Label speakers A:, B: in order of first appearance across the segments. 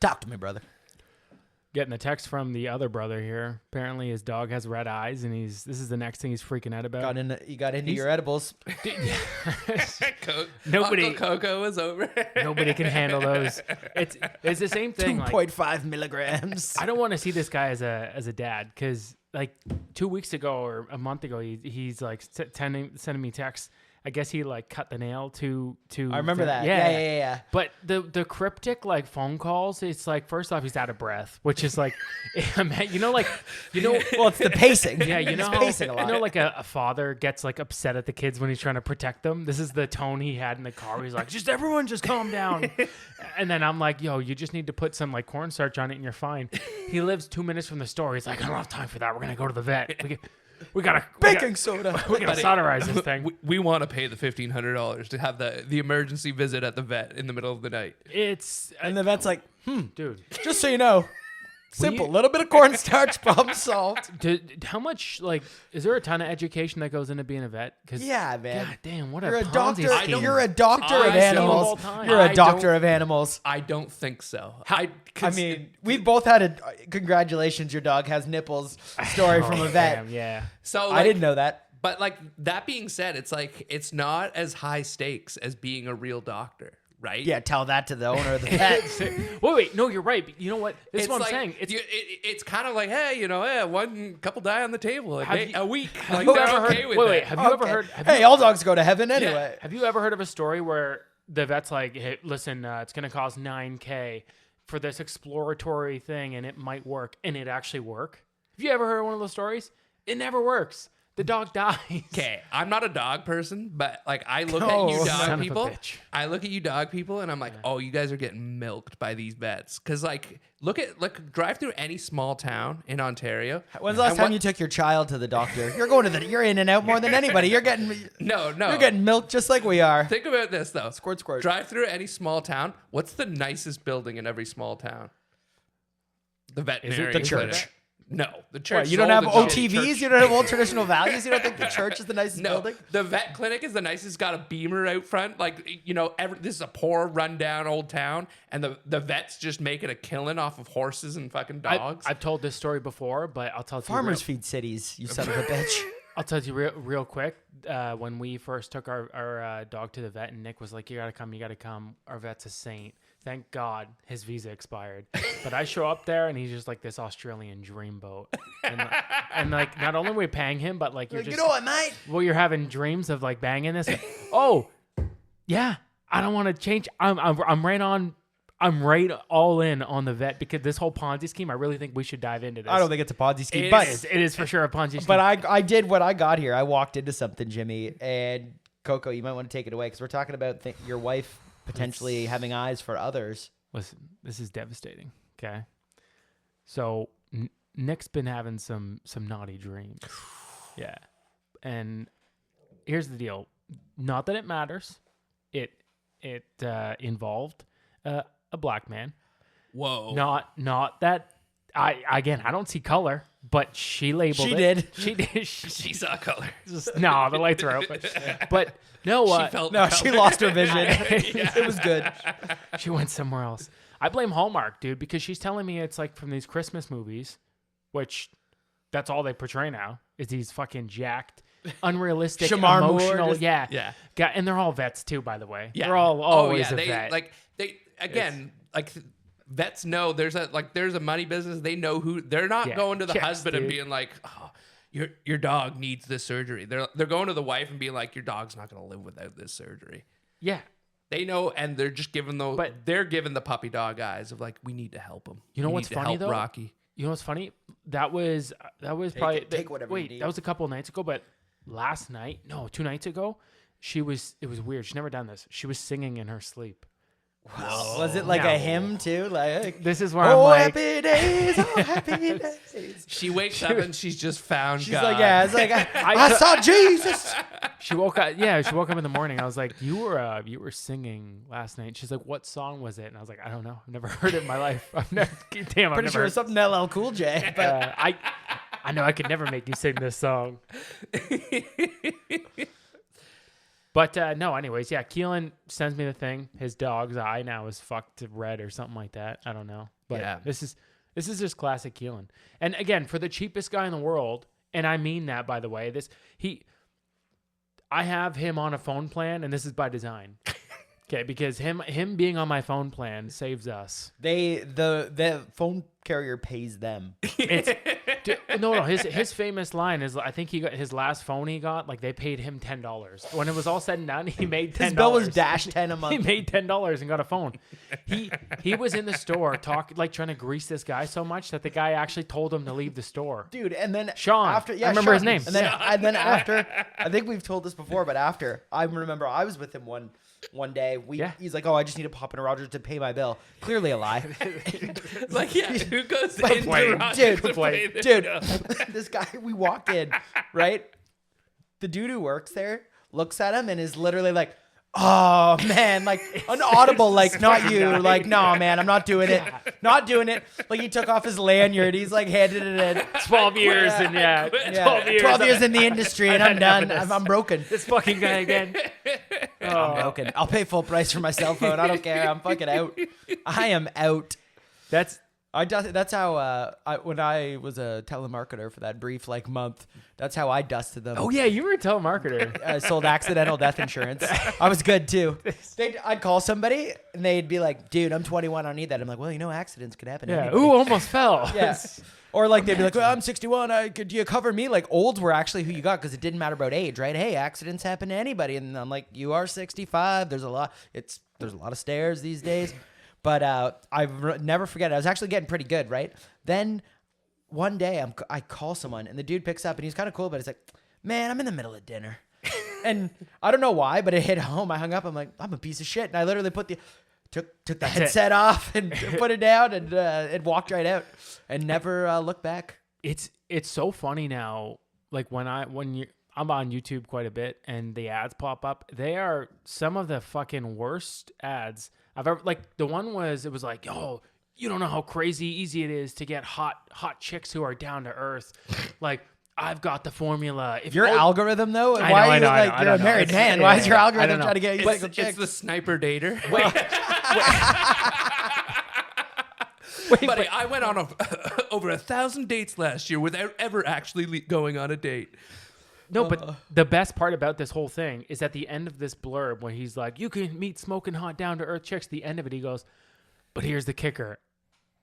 A: Talk to me, brother.
B: Getting a text from the other brother here. Apparently his dog has red eyes, and this is the next thing he's freaking out about.
A: You got into your edibles.
B: Nobody,
C: Uncle Coco was over.
B: nobody can handle those. It's the same thing.
A: 2.5 milligrams.
B: I don't want to see this guy as a dad, because like 2 weeks ago or a month ago, he's like sending me texts. I guess he like cut the nail to.
A: I remember that.
B: Yeah.
A: Yeah.
B: But the cryptic like phone calls, it's like, first off, he's out of breath, which is like, well,
A: it's the pacing.
B: yeah,
A: He's pacing a lot.
B: like a father gets like upset at the kids when he's trying to protect them. This is the tone he had in the car. He's like, everyone just calm down. And then I'm like, yo, you just need to put some like cornstarch on it and you're fine. He lives 2 minutes from the store. He's like, I don't have time for that. We're gonna go to the vet. We gotta
A: Baking soda.
B: We gotta solderize this thing.
C: We want to pay the $1,500 to have the emergency visit at the vet in the middle of the night.
A: And the vet's like,
B: dude,
A: just so you know, simple, little bit of cornstarch, problem solved.
B: how much, like, is there a ton of education that goes into being a vet?
A: Yeah, man.
B: God damn, what
A: You're
B: a
A: a doctor.
B: Ponzi scheme.
A: You're a doctor of
C: I
A: animals.
B: don't-
A: You're a doctor of animals.
C: I don't think so.
A: I mean, we've both had a congratulations, your dog has nipples story from a vet.
B: Damn, yeah.
C: so
A: I didn't know that.
C: But like that being said, it's like it's not as high stakes as being a real doctor, right?
A: Yeah, tell that to the owner of the vet.
B: Wait, no, you're right. But you know what? This is what I'm
C: like,
B: saying.
C: It's kind of like, hey, one couple die on the table a week.
B: Have
C: Like,
B: you
C: they're
B: ever
C: okay
B: heard?
C: with
B: Wait,
C: that.
B: have you ever heard?
A: Hey, all dogs go to heaven anyway.
B: Have you ever heard of a story where the vet's like, hey, listen, it's going to cost $9,000 for this exploratory thing, and it might work, and it actually work? Have you ever heard one of those stories? It never works. The dog dies.
C: Okay, I'm not a dog person, but like I look
A: Oh,
C: at you
B: son of
C: dog
B: a
C: people.
B: bitch.
C: I look at you dog people, and I'm like, oh, you guys are getting milked by these vets. Because like, drive through any small town in Ontario.
A: When's the last
C: and
A: time you took your child to the doctor? You're in and out more than anybody. You're getting
C: No.
A: You're getting milked just like we are.
C: Think about this though.
A: Squirt, squirt.
C: Drive through any small town. What's the nicest building in every small town? The veterinary.
A: the church?
C: clinic. No, the church.
A: What, you don't have OTVs? You don't have old traditional values? You don't think the church is the nicest
C: No,
A: building?
C: the vet clinic is the nicest. It's got a beamer out front. Like, this is a poor, rundown old town, and the vet's just making a killing off of horses and fucking dogs.
B: I've told this story before, but I'll tell it to you.
A: Farmers feed cities, you son of a bitch.
B: I'll tell you real quick. When we first took our dog to the vet, and Nick was like, you gotta come. Our vet's a saint. Thank God his visa expired. But I show up there, and he's just like this Australian dreamboat. And like, not only are we paying him, but like, you're just...
A: You know what, mate?
B: Well, you're having dreams of like banging this. Oh, yeah. I don't want to change. I'm right all in on the vet, because this whole Ponzi scheme, I really think we should dive into this.
A: I don't think it's a Ponzi scheme,
B: It is for sure a Ponzi scheme.
A: But I did when I got here. I walked into something, Jimmy, and Coco, you might want to take it away, because we're talking about your wife potentially having eyes for others.
B: Listen, this is devastating. Okay, so Nick's been having some naughty dreams. Yeah, and here's the deal. Not that it matters. It involved a black man.
C: Whoa.
B: Not that. I don't see color, but she labeled
A: She
B: it.
A: did.
B: She did.
C: She saw color.
B: No, the lights are open. But no,
C: She felt
A: No,
C: the
A: she
C: color.
A: lost her vision. It was good.
B: she went somewhere else. I blame Hallmark, dude, because she's telling me it's like from these Christmas movies, which that's all they portray now, is these fucking jacked, unrealistic,
A: Shamar Moore,
B: emotional.
A: just-
B: Yeah. And they're all vets too, by the way.
C: Yeah.
B: They're all always a
C: they,
B: vet.
C: Vets know there's a money business. They know who they're not
B: Yeah,
C: going to the
B: checks,
C: husband and
B: dude.
C: being like, oh, your dog needs this surgery. They're going to the wife and being like, your dog's not going to live without this surgery.
B: yeah.
C: They know, and they're just giving they're giving the puppy dog eyes of like, we need to help him.
B: You know
C: We
B: what's
C: need to
B: funny,
C: help
B: though?
C: Rocky.
B: You know what's funny? That was probably
A: take whatever you
B: wait.
A: need.
B: That was a couple nights ago, but last night, no, 2 nights ago, it was weird. She's never done this. She was singing in her sleep.
A: Was it like
B: No.
A: a hymn too? Like,
B: This is where I'm
A: oh,
B: like,
A: happy days, oh, happy days.
C: She wakes up and she's just found
A: She's
C: God.
A: like, yeah, it's like, I saw Jesus.
B: she woke up. Yeah, she woke up in the morning. I was like, you were singing last night. She's like, what song was it? And I was like, I don't know. I've never heard it in my life. I've never
A: Pretty
B: never
A: sure it's something LL Cool J. But
B: I know I could never make you sing this song. But no, anyways, yeah, Keelan sends me the thing. His dog's eye now is fucked red or something like that. I don't know. But
C: Yeah.
B: this is just classic Keelan. And again, for the cheapest guy in the world, and I mean that, by the way, I have him on a phone plan, and this is by design. Okay, because him being on my phone plan saves us.
A: The phone carrier pays them.
B: No. His famous line is, I think he got his last phone he got, like they paid him $10. When it was all said and done, he made $10.
A: His bill was dash 10 a month.
B: He made $10 and got a phone. He was in the store trying to grease this guy so much that the guy actually told him to leave the store.
A: Dude, and then
B: Sean.
A: after,
B: I remember
A: Sean.
B: his name.
A: And then after, I think we've told this before, but after, I remember I was with him one day. He's like, oh, I just need to pop into Rogers to pay my bill. Clearly a lie.
C: Like, yeah, who goes
A: But
C: into
A: wait,
C: Rogers to
A: dude,
C: pay their
A: dude,
C: bill?
A: this guy, we walk in, right? The dude who works there looks at him and is literally like, oh man, like an audible, like not you, like no man, I'm not doing it, not doing it. Like he took off his lanyard, he's like handed it in.
B: 12 years
A: Yeah.
B: and
A: 12 years in the industry and I'm done. I'm broken.
B: This fucking guy again.
A: I'm broken. I'll pay full price for my cell phone. I don't care. I'm fucking out. I am out. That's how when I was a telemarketer for that brief month. That's how I dusted them.
B: Oh yeah, you were a telemarketer.
A: I sold accidental death insurance. I was good too. I'd call somebody and they'd be like, "Dude, I'm 21. I don't need that." I'm like, "Well, accidents could happen."
B: Yeah.
A: Anyway.
B: Ooh, almost fell.
A: Yes. Or they'd be like, well, I'm 61. Do you cover me? Like olds were actually who you got because it didn't matter about age, right? Hey, accidents happen to anybody. And I'm like, you are 65. There's a lot of stairs these days. But never forget it. I was actually getting pretty good, right? Then one day I call someone and the dude picks up and he's kind of cool, but he's like, man, I'm in the middle of dinner. And I don't know why, but it hit home. I hung up. I'm like, I'm a piece of shit. And I literally took the headset off and put it down and walked right out and never looked back.
B: It's so funny now. Like I'm on YouTube quite a bit and the ads pop up. They are some of the fucking worst ads I've ever, like the one it was like, oh, you don't know how crazy easy it is to get hot chicks who are down to earth. Like, I've got the formula. If
A: your algorithm though,
B: I
A: why
B: know,
A: are you you're a married man? Why is your algorithm trying to get you single chicks?
C: It's the sniper dater. Buddy, I went on over 1,000 dates last year without ever actually going on a date.
B: No, but the best part about this whole thing is at the end of this blurb when he's like, you can meet smoking hot down to earth chicks. The end of it, he goes, but here's the kicker.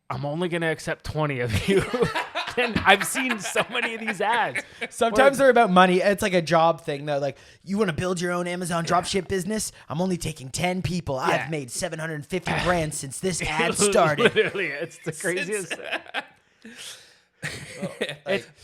B: I'm only going to accept 20 of you. And I've seen so many of these ads.
A: Sometimes they're about money. It's like a job thing though. Like, you want to build your own Amazon dropship business? I'm only taking 10 people. Yeah. I've made 750 grand since this ad started.
B: Literally, it's the craziest.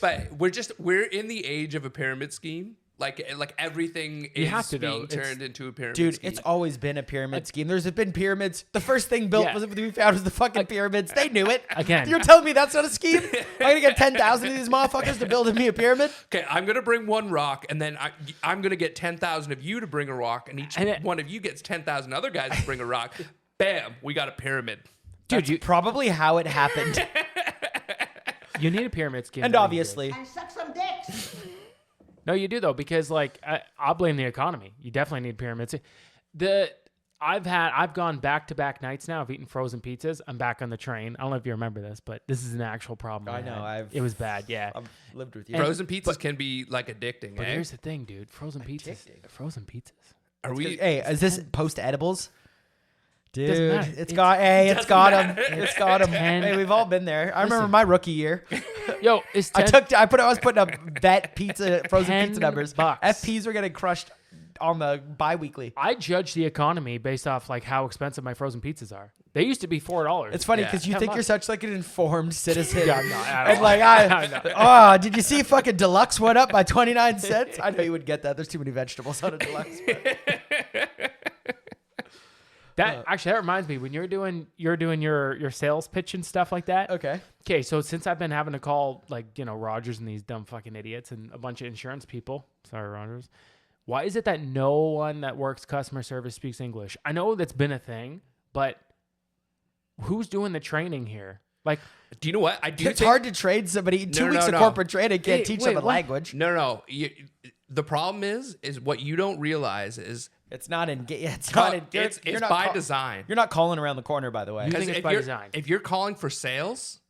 C: But we're in the age of a pyramid scheme. Like everything is being turned into a pyramid scheme.
A: Dude, it's always been a pyramid scheme. There's been pyramids. The first thing built we found was the fucking pyramids. They knew it.
B: Again.
A: You're telling me that's not a scheme? I'm going to get 10,000 of these motherfuckers to build me a pyramid?
C: Okay, I'm going to bring one rock, and then I'm going to get 10,000 of you to bring a rock, and each one of you gets 10,000 other guys to bring a rock. Bam, we got a pyramid.
A: Dude, that's probably how it happened.
B: You need a pyramid scheme.
A: And obviously.
D: And suck some dicks.
B: No, you do though, because I'll blame the economy. You definitely need pyramids. I've gone back-to-back nights now of eating frozen pizzas. I'm back on the train. I don't know if you remember this, but this is an actual problem.
A: I know.
B: It was bad. Yeah,
A: I've lived with you.
C: Frozen pizzas can be addicting.
B: But here's the thing, dude. Frozen pizzas.
C: Are we?
A: Hey, is this post edibles? Dude,
B: it's
A: got them. It's got them. Hey, we've all been there. I remember my rookie year.
B: Yo, it's
A: I was putting up vet frozen pizza numbers.
B: $10.
A: FPs were getting crushed on the bi-weekly.
B: I judge the economy based off how expensive my frozen pizzas are. They used to be $4.
A: It's funny because you think you're such an informed citizen.
B: Yeah,
A: did you see fucking deluxe went up by 29 cents? I know you would get that. There's too many vegetables on a deluxe.
B: That reminds me, when you're doing your sales pitch and stuff like that. Okay. So since I've been having to call Rogers and these dumb fucking idiots and a bunch of insurance people, sorry Rogers, why is it that no one that works customer service speaks English? I know that's been a thing, but who's doing the training here? Like,
C: do you know what?
A: It's hard to train somebody. 2 weeks of corporate training can't teach them a language.
C: No. the problem is what you don't realize is
A: It's not in. It's not in.
C: it's
A: you're not
C: by design.
A: You're not calling around the corner, by the way.
B: You think
C: 'Cause
B: it's
C: if
B: by
C: you're,
B: design?
C: if you're calling for sales,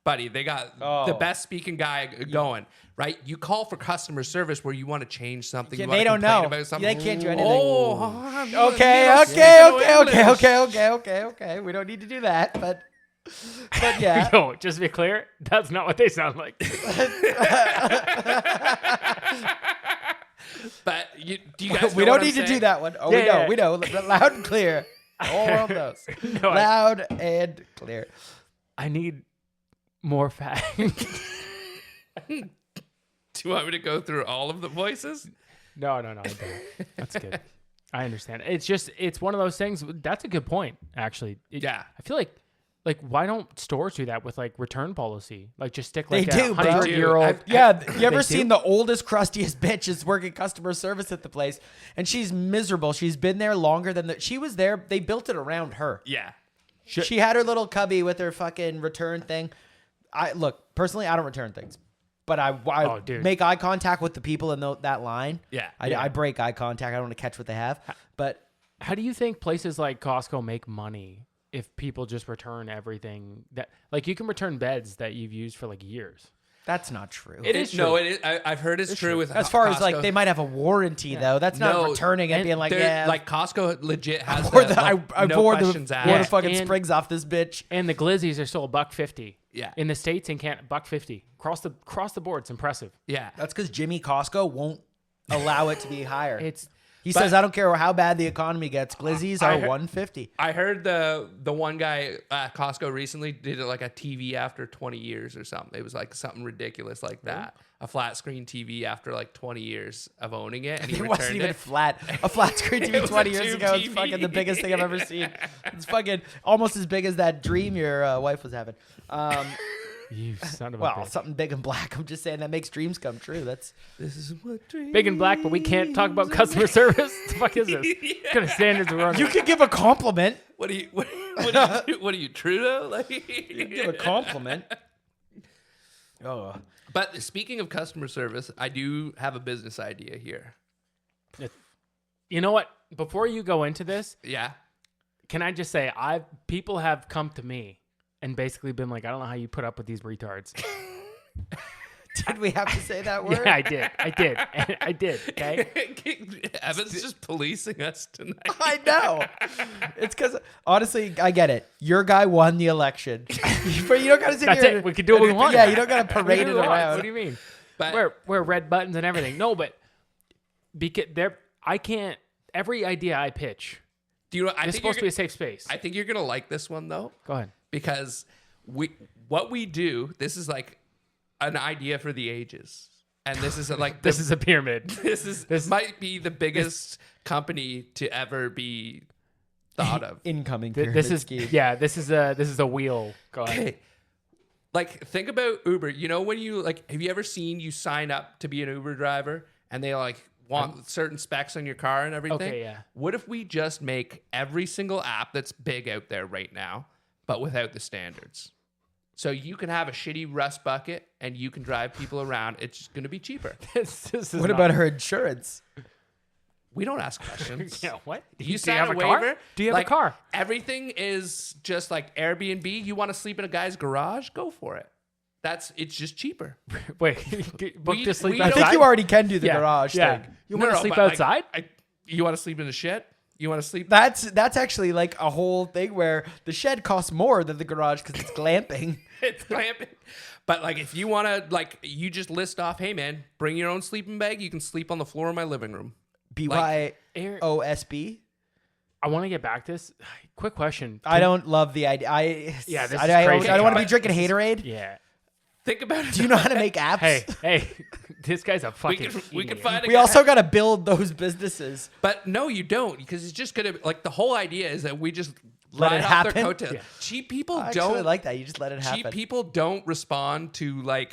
C: buddy, they got the best speaking guy going, right? You call for customer service where you want to change something.
A: Yeah,
C: you wanna
A: they don't
C: complain
A: know.
C: about something.
A: They can't do anything. Okay. We don't need to do that, but yeah.
B: Yo, just to be clear, that's not what they sound like.
C: But do you guys?
A: We
C: know
A: don't
C: what
A: need
C: I'm
A: to do
C: saying?
A: that one. Oh,
B: Yeah,
A: we know. Loud and clear. The whole world knows.
B: No,
A: Loud and clear.
B: I need more facts.
C: Do you want me to go through all of the voices?
B: No, I don't. That's good. I understand. It's one of those things. That's a good point, actually.
C: Yeah.
B: I feel like why don't stores do that with like return policy? Like just stick
A: They
B: like
A: do,
B: a
A: bro.
B: 100-year-old.
A: Yeah, you ever
B: They
A: seen
B: do?
A: the oldest, crustiest bitch is working customer service at the place, and she's miserable. She's been there longer than she was there. They built it around her.
C: Yeah.
A: She had her little cubby with her fucking return thing. Look, personally, I don't return things, but I
B: dude.
A: make eye contact with the people in that line.
C: Yeah.
A: I break eye contact. I don't want to catch what they have. But
B: How do you think places like Costco make money if people just return everything that like you can return beds that you've used for like years?
A: that's not true.
B: It is
C: No,
B: true.
C: it is. I've heard it's true with
A: As far as like
C: Costco.
A: they might have a warranty though. That's not
C: No,
A: returning and
B: and
A: being like,
C: They're-
A: yeah,
C: like Costco legit has
A: or
C: the,
A: the,
C: like,
A: I
C: no
A: wore the
C: questions asked.
A: wore the fucking
B: And-
A: springs off this bitch.
B: And the glizzies are still $1.50.
C: Yeah.
B: In the States and can't $1.50. Across the board, it's impressive.
C: Yeah.
A: That's because Jimmy Costco won't allow it to be higher. He
C: But-
A: says, I don't care how bad the economy gets. Glizzies
C: I
A: are
C: heard-
A: $1.50.
C: I heard the one guy at Costco recently did it like a TV after 20 years or something. It was like something ridiculous like that. A flat screen TV after like 20 years of owning it, and he
A: It
C: returned
A: wasn't even
C: it.
A: flat. A flat screen
C: It
A: TV
C: was
A: 20
C: a
A: years
C: tube
A: ago is
C: TV.
A: fucking the biggest thing I've ever seen. It's fucking almost as big as that dream your wife was having.
B: You son of a
A: Well,
B: bitch.
A: something big and black. I'm just saying that makes dreams come true. That's
C: This is what dreams.
B: Big and black, but we can't talk about customer service. What the fuck is this? What kind of standards are we on?
A: you could give a compliment.
C: What do you what are you Trudeau? Like
A: You could give a compliment. Oh,
C: But speaking of customer service, I do have a business idea here.
B: You know what? Before you go into this,
C: Yeah.
B: can I just say people have come to me and basically been like, I don't know how you put up with these retards.
A: did we have to say that word?
B: Yeah, I did. Okay.
C: Evan's just policing us tonight.
A: I know. It's because, honestly, I get it. Your guy won the election. But you don't got to sit
B: That's
A: here.
B: it. We can do what we want.
A: Yeah, you don't got to
B: What do
A: parade
B: you
A: it
B: want?
A: around.
B: What do you mean?
C: But
B: Wear red buttons and everything. No, but because I can't. Every idea I pitch,
C: do you know?
B: it's supposed to be a safe space.
C: I think you're gonna like this one though,
B: Go ahead.
C: because what we do. This is like an idea for the ages, and this is like
B: This is a pyramid.
C: this might be the biggest company to ever be thought of.
A: Incoming
B: This
A: pyramid
B: is
A: scheme.
B: this is a wheel. Go ahead.
C: Okay. Like, think about Uber. You know, when you have you ever seen you sign up to be an Uber driver and they like want certain specs on your car and everything?
B: Okay, yeah.
C: What if we just make every single app that's big out there right now, but without the standards? So you can have a shitty rust bucket and you can drive people around. It's just going to be cheaper.
B: This is
A: What
B: not-
A: about her insurance?
C: We don't ask questions.
B: Yeah, what?
C: You
B: Do you
C: sign
B: have
C: a
B: a car?
C: waiver.
B: Do you have a
C: like,
B: car?
C: Everything is just like Airbnb. You want to sleep in a guy's garage? Go for it. It's just cheaper.
B: Wait, book
C: We-
B: to sleep
C: we
A: I
C: don't-
A: think
B: outside?
A: you already can do the
B: Yeah,
A: garage
B: yeah.
A: thing.
B: You want to
C: No,
B: sleep
C: but, like,
B: outside?
C: you want to sleep in the shed? You want to sleep?
A: That's actually like a whole thing where the shed costs more than the garage because it's glamping.
C: It's glamping. But like, if you want to, like, you just list off, hey man, bring your own sleeping bag. You can sleep on the floor of my living room.
A: BYOSB.
B: I want to get back to this. Quick question.
A: I don't love the idea.
B: Yeah, this
A: I
B: is
A: don't
B: crazy.
A: want to be
C: But
A: drinking Haterade.
B: Yeah.
C: Think about it.
A: Do you know how to make apps?
B: Hey, this guy's a
C: we
B: fucking.
C: can
B: idiot.
C: find a
A: We
C: guy.
A: also got to build those businesses.
C: But no, you don't, because it's just gonna like the whole idea is that we just
A: Let
C: ride
A: it
C: off
A: happen?
C: their coattails.
B: Yeah.
C: Cheap people
A: I actually
C: don't
A: like that. You just let it
C: cheap
A: happen.
C: people don't respond to like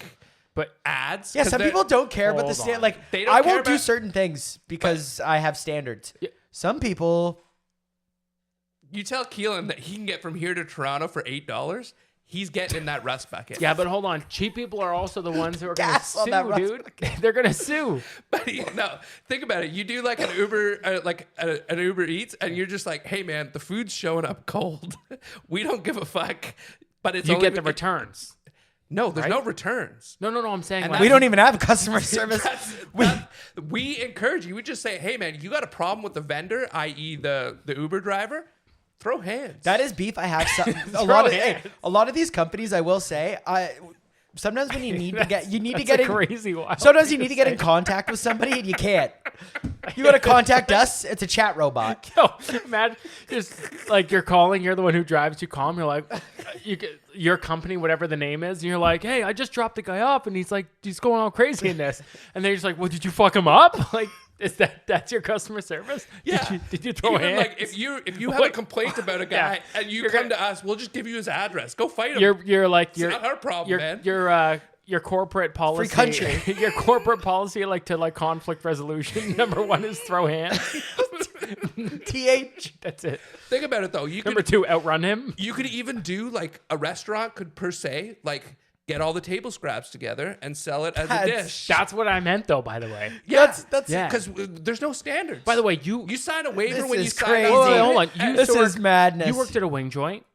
B: But
C: ads.
A: Yeah,
C: 'cause
A: some
C: they're-
A: people don't care, but the
B: Hold
A: stand
B: on.
A: like
C: They don't
A: I
C: care
A: won't do
C: about-
A: certain things because I have standards.
B: Yeah.
A: Some people,
C: You tell Keelan that he can get from here to Toronto for $8. he's getting in that rust bucket.
B: Yeah, but hold on. Cheap people are also the ones who are going to
A: Gas on that
B: sue,
A: rust
B: dude. They're going to sue.
C: But no, think about it. You do like an Uber, an Uber Eats, and you're just like, hey man, the food's showing up cold. We don't give a fuck. But it's
B: You
C: only
B: get the returns.
C: No, there's
B: right?
C: no returns.
B: No. I'm saying
C: And
B: like,
A: We don't even have customer service.
C: We encourage you. We just say, hey man, you got a problem with the vendor, i.e. the Uber driver, throw hands.
A: That is beef. I have some,
B: hands.
A: a lot of these companies. I will say, sometimes when you need to get
B: That's a crazy one.
A: Sometimes you need to get in contact with somebody and you can't. You got to contact us. It's a chat robot.
B: Yo, imagine just like you're calling, you're the one who drives, you call him, you're like, your company, whatever the name is, and you're like, hey, I just dropped the guy off and he's going all crazy in this. And they're just like, well, did you fuck him up? Like, that's your customer service?
C: Yeah.
B: Did you throw hands?
C: Like if you have a complaint about a guy and you come to us, we'll just give you his address. Go fight him.
B: You're like,
C: it's not our problem, man.
B: Your corporate policy,
A: country.
B: your corporate policy, like conflict resolution. Number 1 is throw hands.
A: TH.
B: That's it.
C: Think about it though.
B: Number 2, outrun him.
C: You could even do like a restaurant could per se like get all the table scraps together and sell it as a dish.
B: That's what I meant, though. By the way,
C: Yeah,
A: That's
B: Yeah.
C: because there's no standards.
B: by the way, you
C: sign a waiver
A: This
C: when you
A: is
C: sign
A: crazy.
C: up.
B: Wait, hold on. You
A: This
B: used to
A: is madness.
B: You worked at a wing joint.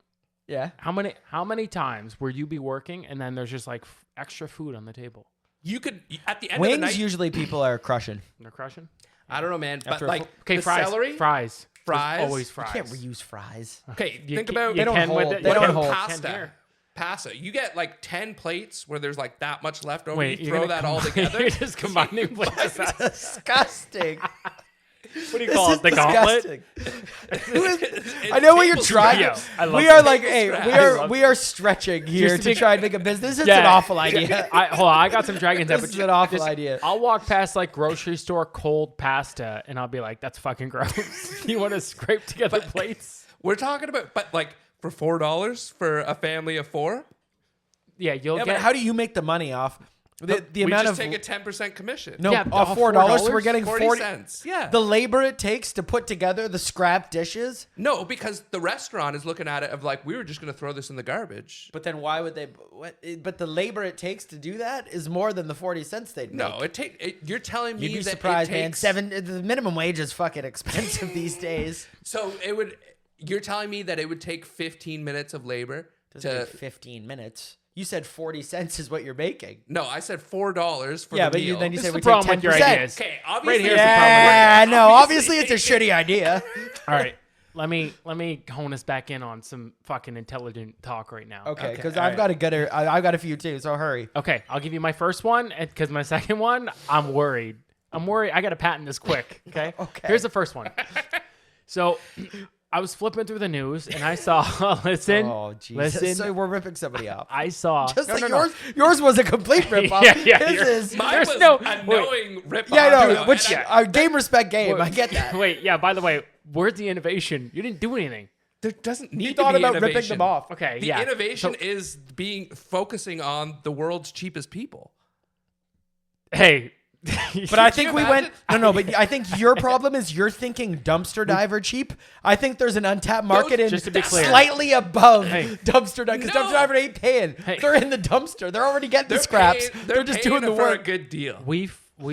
A: Yeah.
B: How many times were you be working and then there's just like extra food on the table?
C: You could at the end of the
A: Wings
C: night.
A: usually people are crushing.
B: They're crushing.
C: I don't know, man. But
A: After a
C: like
B: Okay,
C: the
B: fries.
C: celery,
B: Fries.
C: Fries?
B: There's always
A: You
B: fries.
A: can't reuse fries.
C: Okay,
B: You
C: think
B: can-
C: about
B: you
A: They don't
B: can with
A: hold.
B: the-
A: They
B: you
A: don't
B: can
A: hold.
C: pasta.
B: here.
C: Pasta. You get like 10 plates where there's like that much left over.
B: Wait,
C: you
B: you're
C: throw
B: gonna
C: that all
B: combine-
C: together.
B: You're just combining places.
A: Disgusting.
B: What do you call it? The gauntlet?
A: I know what you're
C: table
A: trying.
B: Yo, I love
A: We are
B: it.
A: like, hey,
C: scraps.
A: we are stretching here
B: Just
A: to
B: to
A: try and make a business. It's an awful idea.
B: Hold on, I got some Dragon's Den,
A: This
B: but
A: is an awful idea.
B: I'll walk past like grocery store cold pasta and I'll be like, that's fucking gross. You want to scrape together plates?
C: We're talking about, but like for $4 for a family of 4.
B: Yeah, you'll
A: Yeah,
B: get.
A: but how do you make the money off the
C: We
A: amount
C: just
A: of
C: take a 10% commission.
A: no
B: Yeah,
A: off $4? So we're getting
C: 40 cents. Yeah.
A: The labor it takes to put together the scrap dishes.
C: No, because the restaurant is looking at it of like, we were just going to throw this in the garbage.
A: But then why would they? But the labor it takes to do that is more than the 40 cents they'd make.
C: No, you're telling me
A: You'd be
C: that
A: surprised,
C: it
A: man.
C: takes,
A: The minimum wage is fucking expensive these days.
C: So you're telling me that it would take 15 minutes of labor
A: Doesn't
C: to.
A: take 15 minutes. You said 40 cents is what you're making.
C: No, I said $4 for
A: Yeah,
C: the
A: but
C: meal.
A: then you
B: This
A: said
B: is
A: we
B: the problem
A: take
B: with your
A: 10%.
B: ideas.
C: Okay, obviously.
B: here's the problem.
A: Yeah, no, obviously it's a shitty idea.
B: All right, let me hone us back in on some fucking intelligent talk right now.
A: Okay, because
B: all
A: I've got I've got a few too, so hurry.
B: Okay, I'll give you my first one because my second one, I'm worried. I got to patent this quick. Okay.
A: Okay.
B: Here's the first one. So, I was flipping through the news and I saw. Listen.
A: Oh, Jesus.
B: Listen.
A: So we're ripping somebody off.
B: I saw.
A: Just
B: no,
A: like
B: no, no.
A: yours was a complete rip off.
B: Yeah,
A: His
B: yours-
A: is.
C: Mine
B: There's
C: was
B: no-
C: a
B: wait.
C: knowing rip
A: Yeah,
C: off.
A: no, which game respect game. I get that.
B: Wait, yeah. By the way, where's the innovation? You didn't do anything.
C: There doesn't need
A: You
C: to
A: thought
C: be
A: about
C: innovation.
A: ripping them off.
B: Okay,
C: The
B: yeah.
C: innovation
B: So-
C: is focusing on the world's cheapest people.
B: Hey.
A: But I think
C: you
A: we
C: imagine?
A: went no, but I think your problem is you're thinking dumpster diver cheap. I think there's an untapped market in
B: just to be clear.
A: slightly above
B: Hey.
A: dumpster diver because
C: No.
A: dumpster diver ain't paying.
B: Hey.
A: They're in the dumpster. They're already getting the scraps. They're just
C: paying
A: doing the
C: for a
A: work.
C: good deal.
B: we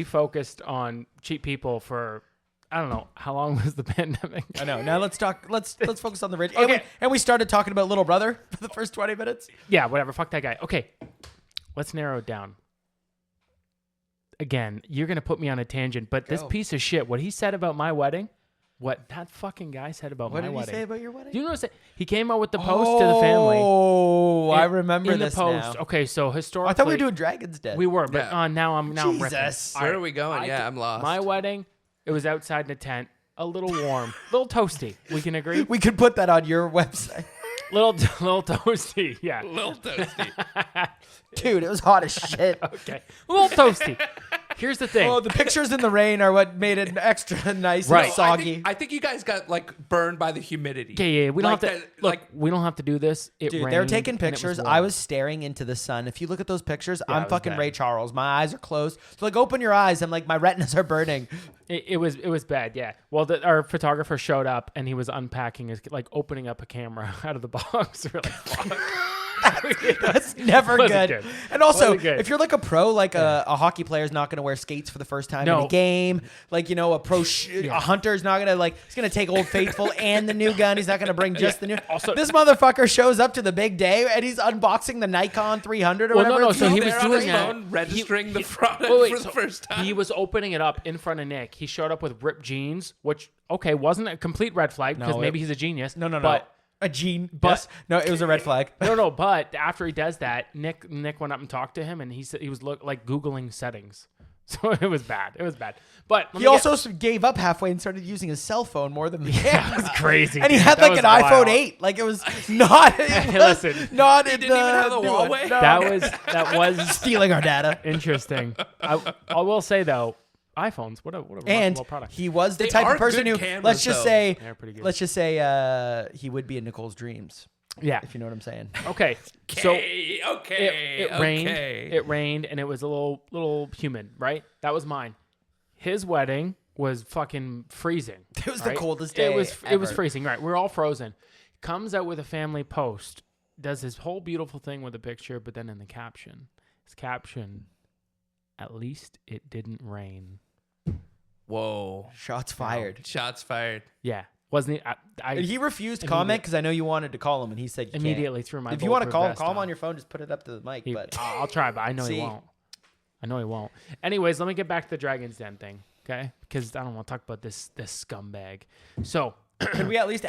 B: focused on cheap people for I don't know how long was the pandemic.
A: I know. Now let's talk. Let's focus on the rich.
B: Okay.
A: And we started talking about Little Brother for the first 20 minutes.
B: Yeah, whatever. Fuck that guy. Okay, let's narrow it down. Again, you're gonna put me on a tangent, but this
A: Go.
B: piece of shit, what he said about my wedding, what that fucking guy said about
A: What
B: my
A: did
B: wedding.
A: he say about your wedding?
B: Do you notice that he came out with the post to the family?
A: Oh, I
B: In-
A: remember
B: in
A: this
B: the post.
A: now.
B: Okay, so historically,
A: I thought we were doing Dragon's Den.
B: We were, but
C: Yeah.
B: now I'm ripping.
A: Jesus.
B: All
C: Where
B: right,
C: are we going? Yeah, I'm lost.
B: My wedding, it was outside in a tent, a little warm, a little toasty. We can agree.
A: We could put that on your website.
B: little toasty. Yeah.
C: Little toasty.
A: Dude, it was hot as shit.
B: Okay. A little toasty. Here's the thing.
A: Oh, the pictures in the rain are what made it extra nice
B: Right.
A: and soggy.
C: I think you guys got like burned by the humidity.
B: Okay, yeah, we don't
C: Like
B: have to
C: that-
B: look.
C: like-
B: We don't have to do this. It
A: Dude,
B: rained
A: they were taking
B: and it
A: pictures.
B: warm.
A: I was staring into the sun. If you look at those pictures, I'm
B: it was
A: fucking
B: bad.
A: Ray Charles. My eyes are closed. So like, open your eyes. I'm like, my retinas are burning.
B: It was bad. Yeah. Well, our photographer showed up and he was unpacking his like opening up a camera out of the box. We're like, fuck.
A: That's never
B: Wasn't
A: good.
B: good.
A: And also,
B: Wasn't good.
A: if you're like a pro, like a hockey player is not going to wear skates for the first time in
B: No.
A: a game. Like, you know, a hunter is not going to like, he's going to take Old Faithful and the new gun. He's not going to bring just the new.
B: Also-
A: this motherfucker shows up to the big day and he's unboxing the Nikon 300 or
B: Well, no,
A: whatever.
B: no,
A: it's
B: so
A: called.
B: he was
C: There on his
B: doing it.
C: phone, registering the product
B: Wait,
C: for
B: so
C: the first time.
B: He was opening it up in front of Nick. He showed up with ripped jeans, which, okay, wasn't a complete red flag because
A: No,
B: maybe he's a genius.
A: No.
B: But
A: A gene. Yes. No, it was a red flag.
B: no, but after he does that, Nick went up and talked to him, and he said he was like Googling settings. So it was bad. It was bad. But
A: He also gave up halfway and started using his cell phone more than the camera.
B: it was crazy.
A: And he
B: dude.
A: had
B: That
A: like
B: was
A: an iPhone
B: wild.
A: 8. Like it was not. It was
B: Listen.
A: not
C: He
A: in
C: didn't even have the
A: new one.
C: Huawei?
A: No.
B: That was
A: Stealing our data.
B: interesting. I will say though, iPhones, what a
A: And
B: remarkable product.
A: he was the
C: They
A: type
C: are
A: of person
C: good
A: who,
C: cameras,
A: let's just
C: though.
A: say,
B: They're pretty good.
A: let's just say, he would be in Nicole's dreams,
B: Yeah.
A: if you know what I'm saying.
B: Okay. So
C: Okay.
B: it rained. It rained, and it was a little humid, right? That was mine. His wedding was fucking freezing.
A: It was the
B: right?
A: coldest day
B: It was
A: ever.
B: freezing. Right, we're all frozen. Comes out with a family post, does his whole beautiful thing with a picture, but then in the caption, his caption, "At least it didn't rain."
C: Whoa.
A: Shots fired.
C: Shots fired.
B: Yeah, wasn't he? I
A: He refused comment because I know you wanted to call him, and he said you can't.
B: immediately threw my.
A: If you want to
B: bulletproof
A: call him
B: vest
A: on your phone, just put it up to the mic. But
B: I'll try, but I know
A: See.
B: he won't. I know he won't. Anyways, let me get back to the Dragon's Den thing, okay? Because I don't want to talk about this scumbag. So,
A: could we at least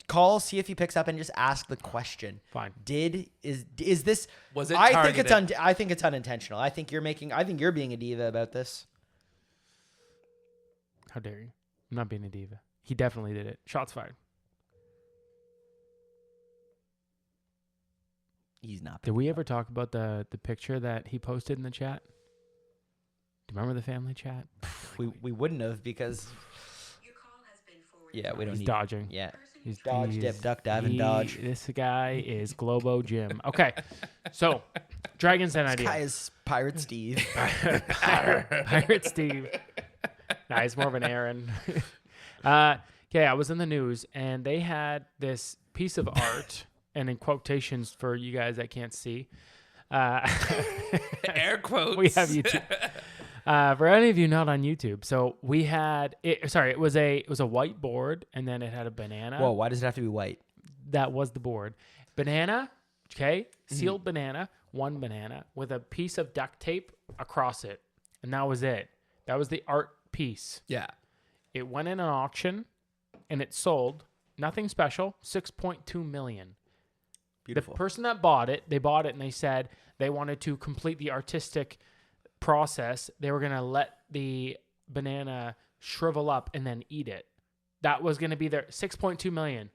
A: call, see if he picks up, and just ask the question?
B: fine.
A: Is this?
C: Was it
A: I think it's
C: targeted?
A: I think it's unintentional. I think you're being a diva about this.
B: How dare you? I'm not being a diva. He definitely did it. Shots fired.
A: He's not.
B: Did we ever talk about the picture that he posted in the chat? Do you remember the family chat?
A: We wouldn't have because
D: Your call has been forwarded.
A: yeah, we don't
B: He's
A: need.
B: dodging.
A: Yeah,
B: He's
A: dodge,
B: he's-
A: dip, duck, dive, and dodge.
B: This guy is Globo Jim. Okay, so Dragon's Den
A: This
B: idea.
A: guy is Pirate Steve.
B: Pirate Steve. Nah, he's more of an Aaron. Okay, I was in the news and they had this piece of art, and in quotations for you guys that can't see.
C: Air quotes.
B: We have YouTube. For any of you not on YouTube, so we had it. Sorry, it was a whiteboard, and then it had a banana.
A: Whoa, why does it have to be white?
B: That was the board. Banana, okay, sealed banana, one banana with a piece of duct tape across it, and that was it. That was the art piece.
C: Yeah.
B: It went in an auction, and it sold. Nothing special. 6.2 million.
A: Beautiful.
B: The person that bought it, and they said they wanted to complete the artistic process. They were gonna let the banana shrivel up and then eat it. That was gonna be their 6.2 million.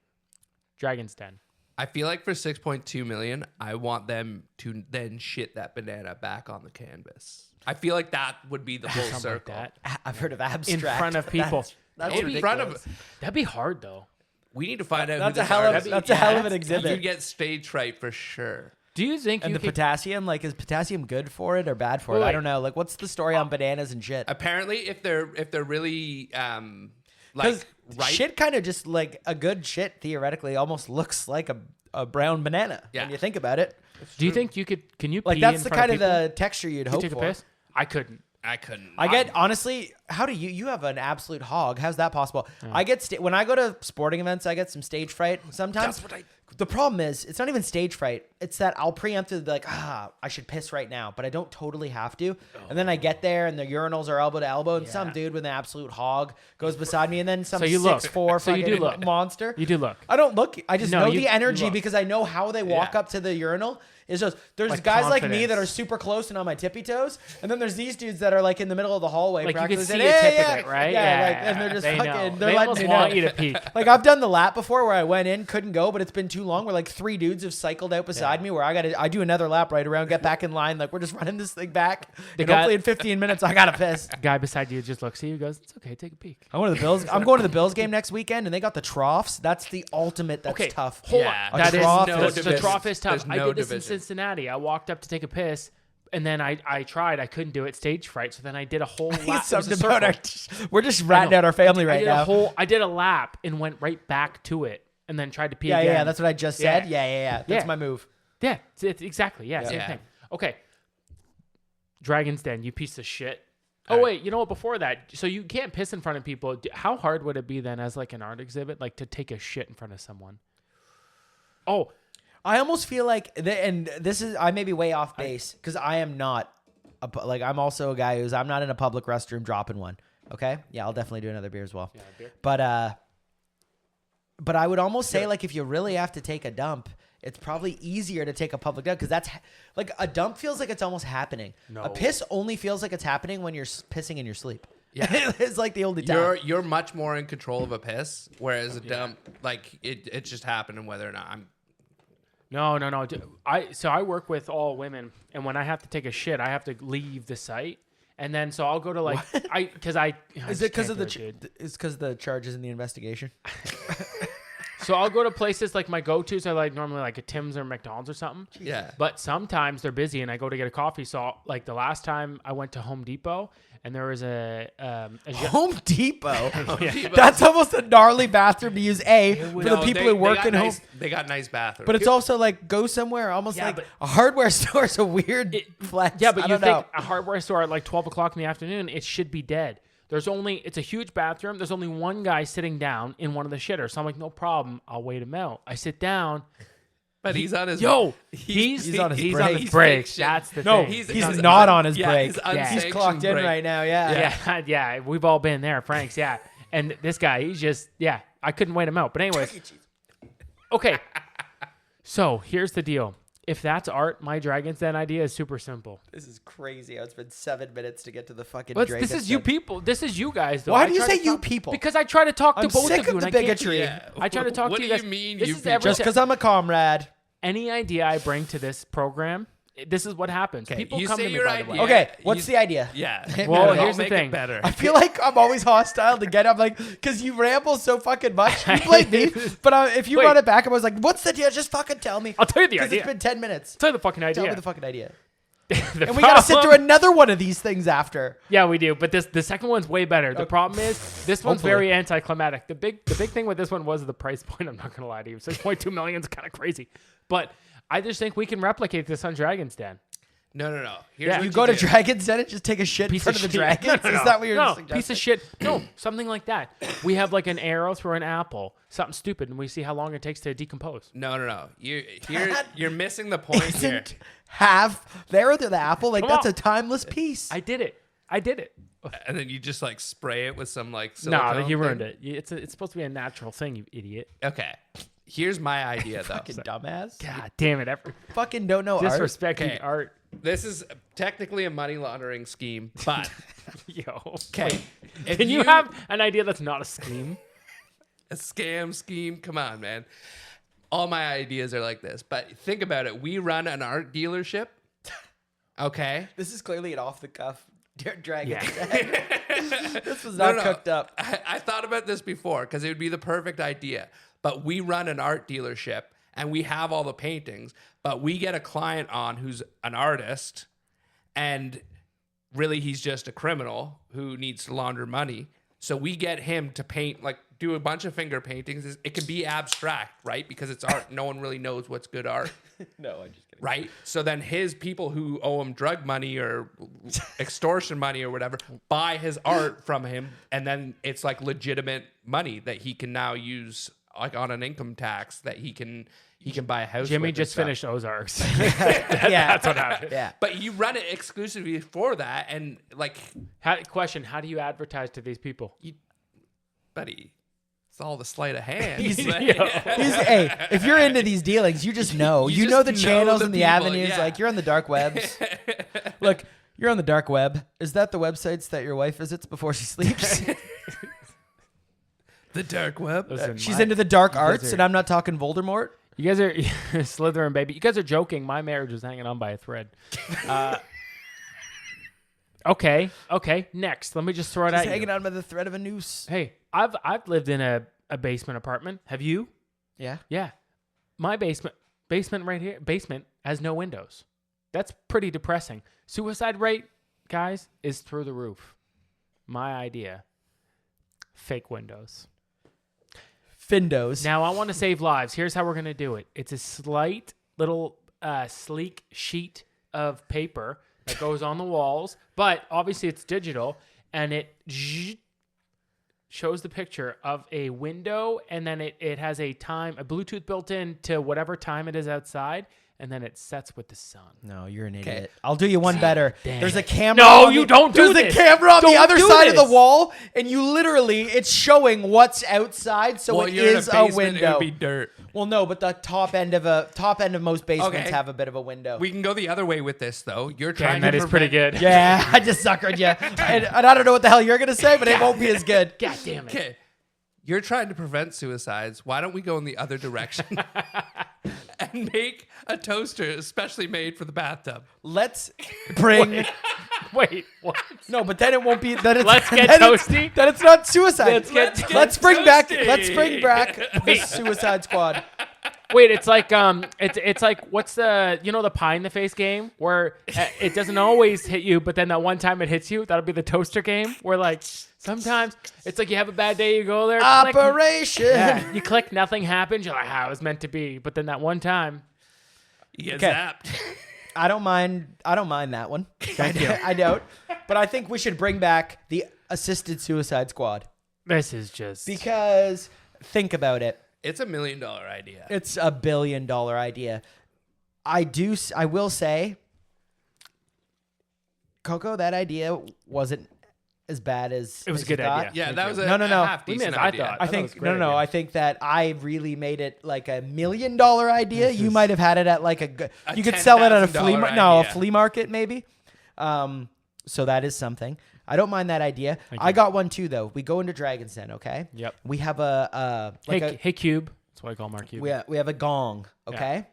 B: Dragon's Den.
C: I feel like for 6.2 million, I want them to then shit that banana back on the canvas. I feel like that would be the full
B: Something like
C: circle.
B: that.
A: I've heard of abstract
B: In front of people.
A: That's
C: In front
A: ridiculous.
C: of,
B: That'd be hard though.
C: we need to find out.
A: That's
C: who
A: a
C: this
A: hell of
C: artist
A: that's
C: is.
A: a hell of an
C: You
A: exhibit.
C: get stage fright for sure.
B: Do you think
A: And
B: you
A: the
B: could?
A: potassium, like, is potassium good for it or bad for it?
B: Wait.
A: I don't know. Like, what's the story on bananas and shit?
C: Apparently, if they're really
A: Because
C: like right,
A: shit kind of just like a good shit theoretically almost looks like a brown banana
C: Yeah.
A: when you think about it.
B: Do you think you could? Can you
A: Like
B: pee
A: that's
B: in
A: the
B: front
A: kind
B: of
A: of
B: people?
A: the texture you'd
B: Could
A: hope
B: you take
A: for.
B: a piss? I couldn't.
C: I couldn't.
A: I get honestly, how do you have an absolute hog? How's that possible? I get when I go to sporting events, I get some stage fright sometimes.
C: That's what
A: The problem is, it's not even stage fright. It's that I'll preemptively be like, I should piss right now, but I don't totally have to. And then I get there, and the urinals are elbow to elbow, and some dude with an absolute hog goes beside me, and then some
B: So you look.
A: 6'4"
B: So you do
A: fucking
B: look.
A: monster.
B: You do look.
A: I don't look. I just
B: No,
A: know
B: you-
A: the
B: you
A: energy
B: look.
A: because I know how they walk
C: Yeah.
A: up to the urinal. It's just there's
B: Like
A: guys like me
B: confidence.
A: that are super close and on my tippy toes, and then there's these dudes that are like in the middle of the hallway.
B: Like you can
A: practicing,
B: see a
A: "Hey,
B: tip
A: yeah."
B: of it, right?
A: Yeah, like, and they're just
B: they
A: fucking.
B: know.
A: They're
B: They
A: letting
B: almost
A: me
B: want
A: know.
B: you to peek.
A: Like I've done the lap before where I went in, couldn't go, but it's been too long. Where like 3 dudes have cycled out beside me, where I do another lap right around, get back in line. Like we're just running this thing back, and
B: guy-
A: hopefully in 15 minutes I gotta piss.
B: Guy beside you just looks at you, goes, "It's okay, take a peek."
A: I'm going to the Bills. I'm going to the Bills game next weekend, and they got the troughs. That's the ultimate. That's
B: Okay,
A: tough.
B: hold
C: Yeah,
B: on.
A: a
B: That is
A: trough
B: the,
A: is-
B: the trough is tough.
C: There's
B: I
C: no
B: did this in
C: division.
B: Cincinnati. I walked up to take a piss, and then I tried. I couldn't do it. Stage fright. So then I did a whole
A: I think
B: lap.
A: it's
B: It was a
A: something about
B: circle.
A: our. We're just ratting out our family
B: I
A: right
B: did
A: now.
B: I did a lap and went right back to it, and then tried to pee
A: Yeah,
B: again.
A: yeah, that's what I just said.
B: Yeah.
A: Yeah. That's
B: Yeah.
A: my move.
B: Yeah, it's exactly. Yeah, same
C: Yeah.
B: thing. Okay. Dragon's Den, you piece of shit. Oh, wait, you know what? Before that, so you can't piss in front of people. How hard would it be then as like an art exhibit, like to take a shit in front of someone? Oh,
A: I almost feel like, and this is, I may be way off base because I am not, I'm also a guy I'm not in a public restroom dropping one. Okay? Yeah, I'll definitely do another beer as well.
B: yeah, beer.
A: But I would almost say, like, if you really have to take a dump, it's probably easier to take a public dump because that's like a dump feels like it's almost happening.
B: No.
A: A piss only feels like it's happening when you're pissing in your sleep.
C: Yeah.
A: It's like the only time.
C: You're much more in control of a piss, whereas a dump, like it's just happening whether or not I'm.
B: No. I work with all women, and when I have to take a shit, I have to leave the site, and then so I'll go to like
A: Is it because of the charges in the investigation?
B: So I'll go to places like my go-tos are like normally like a Tim's or McDonald's or something.
C: Yeah.
B: But sometimes they're busy and I go to get a coffee. So like the last time I went to Home Depot and there was
A: Home Depot.
C: Depot.
A: That's almost a gnarly bathroom to use. For the people who work
C: got
A: in home.
C: They got nice bathrooms.
A: But it's also like go somewhere almost
B: Yeah,
A: like
B: but-
A: a hardware store is a weird flex.
B: yeah, but
A: I
B: you
A: don't
B: think
A: know.
B: a hardware store at like 12 o'clock in the afternoon, it should be dead. It's a huge bathroom. There's only one guy sitting down in one of the shitters. So I'm like, no problem. I'll wait him out. I sit down.
C: but he's on his
B: He's
A: on his
B: he's
A: break.
B: on his
C: He's
B: break.
C: fake
B: That's the
A: No,
B: thing.
A: he's not on his
C: yeah,
A: break.
C: his
B: Yeah.
A: He's
C: unsanctioned
A: clocked in
C: break.
A: right now. Yeah.
B: Yeah, we've all been there, Frank's. Yeah, and this guy, he's just I couldn't wait him out. But anyways, okay. So here's the deal. If that's art, my Dragon's Den idea is super simple.
A: This is crazy. It's been 7 minutes to get to the fucking.
B: But
A: Dragon's
B: this is you
A: Den.
B: people. This is you guys. Though.
A: Why
B: I
A: do you
B: try
A: say
B: to
A: you
B: talk-
A: people?
B: Because I try to talk to
A: I'm
B: both
A: sick
B: of you,
A: of the
B: and I can't.
A: bigotry.
C: Yeah.
B: I try to talk
C: What
B: to you
C: do
B: guys.
C: you mean,
B: This
C: you
B: is
C: people?
B: every-
A: Just because I'm a comrade.
B: any idea I bring to this program, this is what happens.
A: Okay,
B: People
C: you
B: come
C: say
B: to me,
C: your
B: by the way.
C: idea.
A: Okay,
C: Yeah,
A: what's the idea?
C: Yeah.
B: Well,
C: I'll
B: here's the
C: make
B: thing.
C: it better.
A: I feel like I'm always hostile to get. I'm like, because you ramble so fucking much. You blame me, but if you
B: Wait.
A: run it back, I was like, "What's the deal? Just fucking tell me."
B: I'll tell you the
A: Because
B: idea.
A: it's been 10 minutes.
B: Tell you the fucking
A: Tell me
B: idea.
A: the fucking idea.
B: The
A: And we gotta sit through
B: problem-
A: another one of these things after.
B: Yeah, we do. But the second one's way better. The problem is this one's
A: Hopefully.
B: very anticlimactic. The big thing with this one was the price point. I'm not gonna lie to you. 6.2 million is kind of crazy. But I just think we can replicate this on Dragon's Den.
C: No. Here's
B: Yeah.
C: what
A: You go to
C: do.
A: Dragon's Den and just take a shit in front of the dragons. Is that what you're
B: no,
A: suggesting?
B: piece of shit. No, something like that. We have like an arrow through an apple, something stupid, and we see how long it takes to decompose.
C: No. You're missing the point here.
A: Isn't half there or the apple? Like
B: Come
A: that's
B: on.
A: a timeless piece.
B: I did it.
C: And then you just like spray it with some like
B: No,
C: silicone
B: you ruined
C: thing.
B: it. It's supposed to be a natural thing, you idiot.
C: Okay. Here's my idea though.
A: Fucking dumbass.
B: God damn it!
A: Fucking don't know art.
B: Disrespecting
C: Okay.
B: art.
C: This is technically a money laundering scheme, but
B: Yo.
C: okay. If
B: Can you have an idea that's not a scheme?
C: a scam scheme? Come on, man. All my ideas are like this, but think about it. We run an art dealership. Okay.
A: This is clearly an off the cuff Dragon's
B: Yeah.
A: Den. This was not cooked up.
C: I thought about this before because it would be the perfect idea. But we run an art dealership and we have all the paintings, but we get a client on who's an artist and really he's just a criminal who needs to launder money. So we get him to paint, like do a bunch of finger paintings. It can be abstract, right? Because it's art. No one really knows what's good art.
A: No, I'm just kidding.
C: Right? So then his people who owe him drug money or extortion money or whatever buy his art from him. And then it's like legitimate money that he can now use like on an income tax that he can buy a house.
B: Jimmy
C: with and
B: just
C: stuff.
B: finished Ozarks.
A: Yeah,
B: That's what happened.
A: Yeah.
C: But you run it exclusively for that. And like,
B: Question: how do you advertise to these people?
C: buddy, it's all the sleight of hand.
A: Hey, if you're into these dealings, you just know.
C: You
A: You know
C: just
A: the
C: know
A: channels
C: the
A: and the
C: people,
A: avenues.
C: yeah.
A: Like you're on the dark webs. Look, you're on the dark web. Is that the websites that your wife visits before she sleeps?
C: The dark web.
B: Listen,
A: She's
B: my-
A: into the dark
B: guys
A: arts,
B: are-
A: and I'm not talking Voldemort.
B: You guys are Slytherin, baby. You guys are joking. My marriage was hanging on by a thread. Okay. Next, let me just throw it
A: She's
B: at
A: hanging
B: you.
A: on by the thread of a noose.
B: Hey, I've lived in a basement apartment. Have you?
A: Yeah.
B: Yeah. My basement right here, basement has no windows. That's pretty depressing. Suicide rate, guys, is through the roof. My idea. Fake windows.
A: Findos.
B: Now I want to save lives. Here's how we're going to do it. It's a slight little sleek sheet of paper that goes on the walls, but obviously it's digital, and it shows the picture of a window, and then it has a Bluetooth built in to whatever time it is outside, and then it sets with the sun.
A: No, you're an idiot. I'll do you one better.
B: Damn
A: There's a
B: it.
A: camera.
B: No,
A: on
B: you
A: the-
B: don't do
A: There's
B: this.
A: a camera on the
B: Don't
A: other
B: do
A: side of
B: this.
A: the wall, and you literally, it's showing what's outside, so
C: Well,
A: it
C: you're in
A: is
C: a
A: a
C: basement, it
A: window.
C: would be dirt.
A: Well, no, but the top end of most basements
C: Okay.
A: have a bit of a window.
C: We can go the other way with this, though. You're trying
B: Damn,
C: to
B: that is pretty
C: prevent-
B: good.
A: yeah, I just suckered you, and I don't know what the hell you're gonna say, but it won't be as good.
B: God damn it.
C: Okay. You're trying to prevent suicides. Why don't we go in the other direction and make a toaster especially made for the bathtub?
A: Let's bring.
B: Wait, what?
A: No, but then it won't be. Then it's,
B: Let's get
A: then it's-
B: toasty?
A: Then it's not suicide.
B: Let's get
A: bring back.
C: toasty.
A: Let's bring back the Suicide Squad.
B: Wait, it's like it's like what's the the pie in the face game where it doesn't always hit you, but then that one time it hits you. That'll be the toaster game where like sometimes it's like you have a bad day, you go there, click,
A: Operation.
B: yeah, you click, nothing happens. You're like, it was meant to be, but then that one time,
C: You get
A: Okay.
C: zapped.
A: I don't mind that one. Thank you. I don't. But I think we should bring back the assisted suicide squad
B: this is just
A: because think about it.
C: It's $1 million idea.
A: It's $1 billion idea. I will say, Coco, that idea wasn't as bad as
B: It was
A: as
B: a good
A: you thought.
B: idea.
C: Yeah,
B: Thank
C: that
B: you.
C: was a,
A: No, no, no.
C: a half
B: What do you
C: decent
B: mean, I
C: idea.
B: thought?
A: I
B: thought it was a
A: think
B: great
A: no.
B: idea.
A: I think that I really made it like $1 million idea. You might have had it at like you could sell it at a flea
C: $10,000
A: a
C: idea.
A: flea market maybe. So that is something. I don't mind that idea. I got one too though. We go into Dragon's Den, okay?
B: Yep.
A: We have a
B: hey Cube. That's what I call Mark Cube.
A: we have a gong, okay?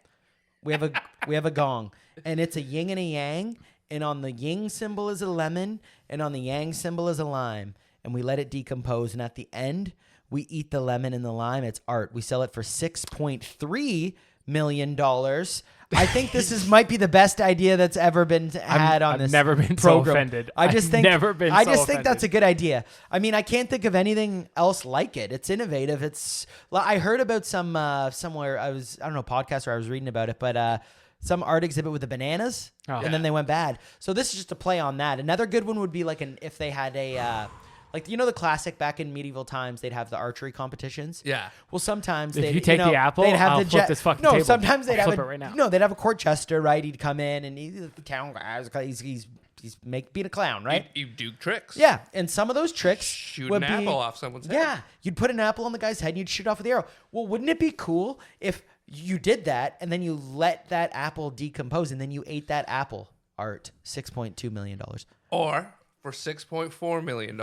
A: We have a gong, and it's a yin and a yang, and on the yin symbol is a lemon, and on the yang symbol is a lime, and we let it decompose, and at the end we eat the lemon and the lime. It's art. We sell it for $6.3 million. I think this might be the best idea that's ever been had on
B: I've
A: this.
B: never been so
A: program.
B: offended.
A: I just
B: I've
A: think
B: never been
A: I
B: so
A: just think that's a
B: offended.
A: good idea. I mean, I can't think of anything else like it. It's innovative. I heard about somewhere I don't know, podcast where I was reading about it, but some art exhibit with the bananas, and then they went bad. So this is just a play on that. Another good one would be like if they had a like the classic back in medieval times, they'd have the archery competitions.
C: Yeah.
A: Well, sometimes
B: If
A: they'd,
B: you take the apple,
A: they'd have
B: I'll
A: the
B: flip this fucking
A: no.
B: table.
A: Sometimes they'd
B: I'll
A: have
B: flip it right now.
A: no. They'd have a court jester, right? He'd come in and he's the town guy. He's being a clown, right?
C: You do tricks.
A: Yeah, and some of those tricks
C: Shoot
A: would
C: an
A: be,
C: apple off someone's head.
A: Yeah, you'd put an apple on the guy's head and you'd shoot off with the arrow. Well, wouldn't it be cool if you did that and then you let that apple decompose and then you ate that apple? Art, $6.2 million.
C: Or for $6.4 million,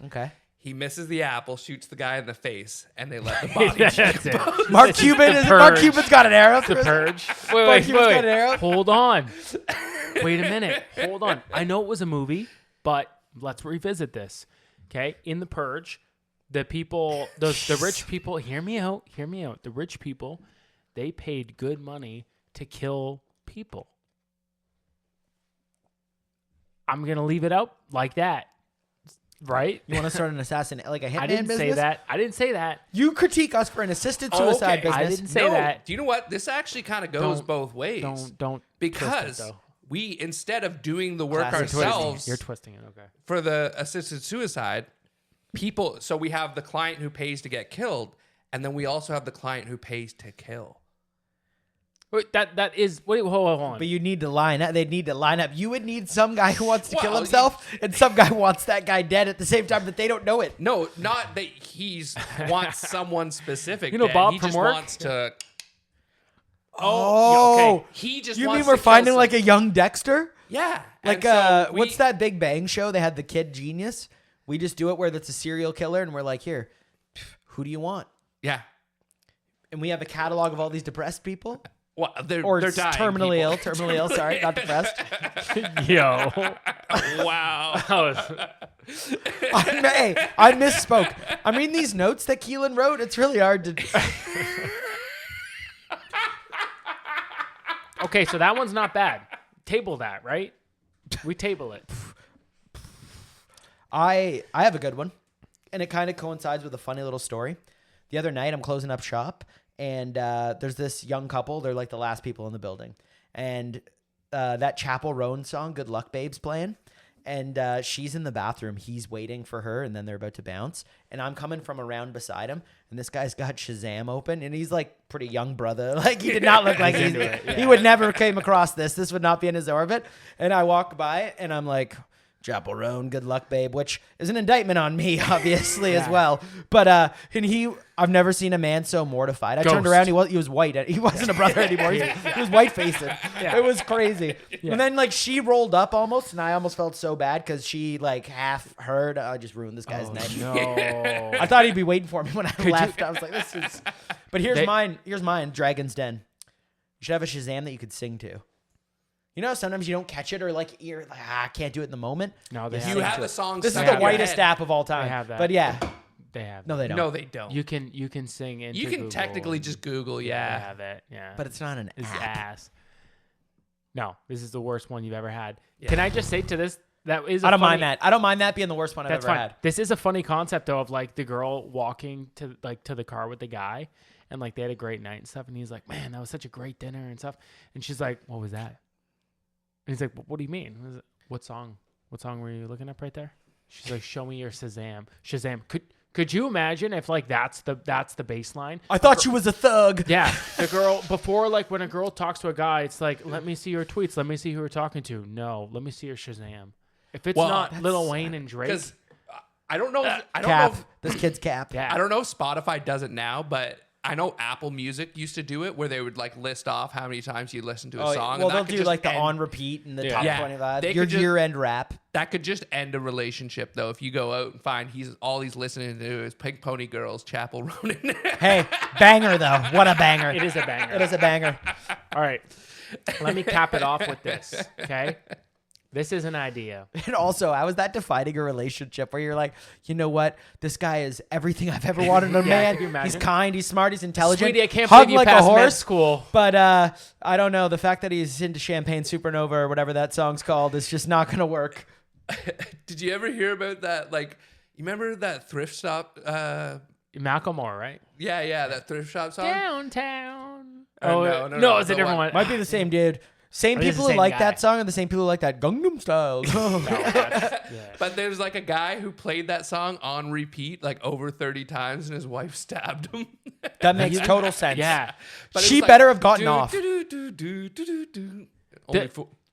A: Okay.
C: he misses the apple, shoots the guy in the face, and they let the body
B: That's it.
A: Mark Cuban's got an arrow.
B: The purge.
A: Mark Cuban's got an arrow.
B: Hold on. Wait a minute. Hold on. I know it was a movie, but let's revisit this. Okay? In The Purge, the people, the rich people, hear me out. The rich people, they paid good money to kill people. I'm going to leave it out like that. Right?
A: You want to start an assassin, like a hitman
B: I didn't
A: business?
B: say that. I didn't say that.
A: You critique us for an assisted
C: Oh,
A: suicide
C: okay.
A: business.
B: I didn't say that.
C: Do you know what? This actually kind of goes
B: Don't-
C: both ways.
B: Don't
C: Because
B: twist it, though.
C: we, instead of doing the work
A: Classic
C: ourselves
B: You're twisting it. Okay.
C: for the assisted suicide, so we have the client who pays to get killed, and then we also have the client who pays to kill.
B: Wait, that is. Wait, hold on.
A: But you need to line up. They'd need to line up. You would need some guy who wants to kill
C: Well,
A: himself, and some guy who wants that guy dead at the same time, but they don't know it.
C: No, not that he's wants someone specific.
B: You know
C: dead.
B: Bob
C: he
B: from
C: just
B: work?
C: wants to.
A: Oh,
C: yeah, okay. He just.
A: You
C: wants
A: mean
C: to
A: we're
C: kill
A: finding
C: some-
A: like a young Dexter?
C: Yeah,
A: Like
C: and so
A: what's that Big Bang show? They had the kid genius. We just do it where that's a serial killer, and we're like, here, who do you want?
C: Yeah.
A: And we have a catalog of all these depressed people,
C: Well, they're
A: or
C: they're dying.
A: terminally
C: people.
A: ill. Terminally ill. Sorry, not depressed.
B: Yo.
C: Wow.
A: I misspoke. I'm reading these notes that Keelan wrote. It's really hard to.
B: Okay, so that one's not bad. Table that, right? We table it.
A: I have a good one, and it kind of coincides with a funny little story. The other night, I'm closing up shop, and there's this young couple. They're like the last people in the building, and that Chapel Roan song, "Good Luck Babe's" playing. And she's in the bathroom. He's waiting for her, and then they're about to bounce. And I'm coming from around beside him, and this guy's got Shazam open, and he's like pretty young brother. Like he did not look like he would never came across this. This would not be in his orbit. And I walk by, and I'm like, Chapel Roan, "Good Luck Babe," which is an indictment on me, obviously, as well. But I've never seen a man so mortified. I turned
B: Ghost.
A: around, he was white. He wasn't a brother anymore. He was white facing.
B: Yeah.
A: It was crazy. And then like she rolled up almost, and I almost felt so bad because she like half heard. I just ruined this guy's night.
B: No.
A: I thought he'd be waiting for me when I left. I was like, this is. But here's mine. Here's mine. Dragon's Den. You should have a Shazam that you could sing to. You know, sometimes you don't catch it, or like you're like, I can't do it in the moment.
B: No, they
C: You have the song.
A: This is
C: stuck
A: the
C: in your
A: whitest
C: head.
A: app of all time.
B: They have that.
A: But yeah,
B: They have.
A: no, they don't.
C: No, they don't.
B: You can sing into
C: You can
B: Google
C: technically
B: and-
C: just Google.
B: They
C: Yeah.
B: have it. Yeah.
A: But it's not an
B: This is
A: app.
B: ass. No, this is the worst one you've ever had.
C: Yeah.
B: Can I just say to this that is
A: I don't
B: funny,
A: mind that. I don't mind that being the worst one I've
B: That's
A: ever
B: fine.
A: had.
B: This is a funny concept though of like the girl walking to the car with the guy, and like they had a great night and stuff, and he's like, "Man, that was such a great dinner and stuff," and she's like, "What was that?" And he's like, "What do you mean? What song? What song were you looking up right there?" She's like, "Show me your Shazam." Shazam. Could you imagine if like that's the baseline?
A: I thought you was a thug.
B: Yeah, the girl before, like when a girl talks to a guy, it's like, let me see your tweets, let me see who you're talking to. No, let me see your Shazam. If it's
C: Well,
B: not Lil Wayne and Drake,
C: Because I don't know. I don't
A: Cap.
C: know. If,
A: This kid's cap.
B: yeah,
C: I don't know if Spotify does it now, but I know Apple Music used to do it where they would like list off how many times you listen to a
A: Oh,
C: song.
A: well,
C: and that
A: they'll
C: could
A: do
C: just
A: like the
C: end-
A: on repeat and the
B: Yeah.
A: top
C: Yeah.
A: 25.
C: They
A: Your
C: could just-
A: year-end rap.
C: That could just end a relationship, though. If you go out and find all he's listening to is Pink Pony Girls, Chapel Roan.
A: Hey, banger though. What a banger.
B: it is a banger.
A: It is a banger.
B: All right, let me cap it off with this. Okay, this is an idea.
A: And also, how is that defining a relationship where you're like, you know what? This guy is everything I've ever wanted in a
B: Yeah,
A: man.
B: could you imagine?
A: He's kind, he's smart, he's intelligent.
B: Sweetie, I can't
A: Hug
B: believe you
A: like a
B: passed med
A: horse.
B: school.
A: But I don't know. The fact that he's into Champagne Supernova or whatever that song's called is just not going to work.
C: Did you ever hear about that? Like, you remember that thrift shop?
B: Macklemore, right?
C: Yeah, that thrift shop song.
B: Downtown.
C: Oh,
B: Oh
C: no,
B: it's a
C: the
B: different
C: one-
B: one.
A: Might be the same dude. Same
B: It is the
A: people who
B: same
A: like
B: guy.
A: that song are the same people who like that Gangnam Style.
B: Yeah.
C: But there's like a guy who played that song on repeat like over 30 times, and his wife stabbed him.
A: That makes total sense.
B: Yeah.
C: But it
A: She
C: was like,
A: better have gotten
C: do,
A: off.
C: do, do, do, do, do, do. Only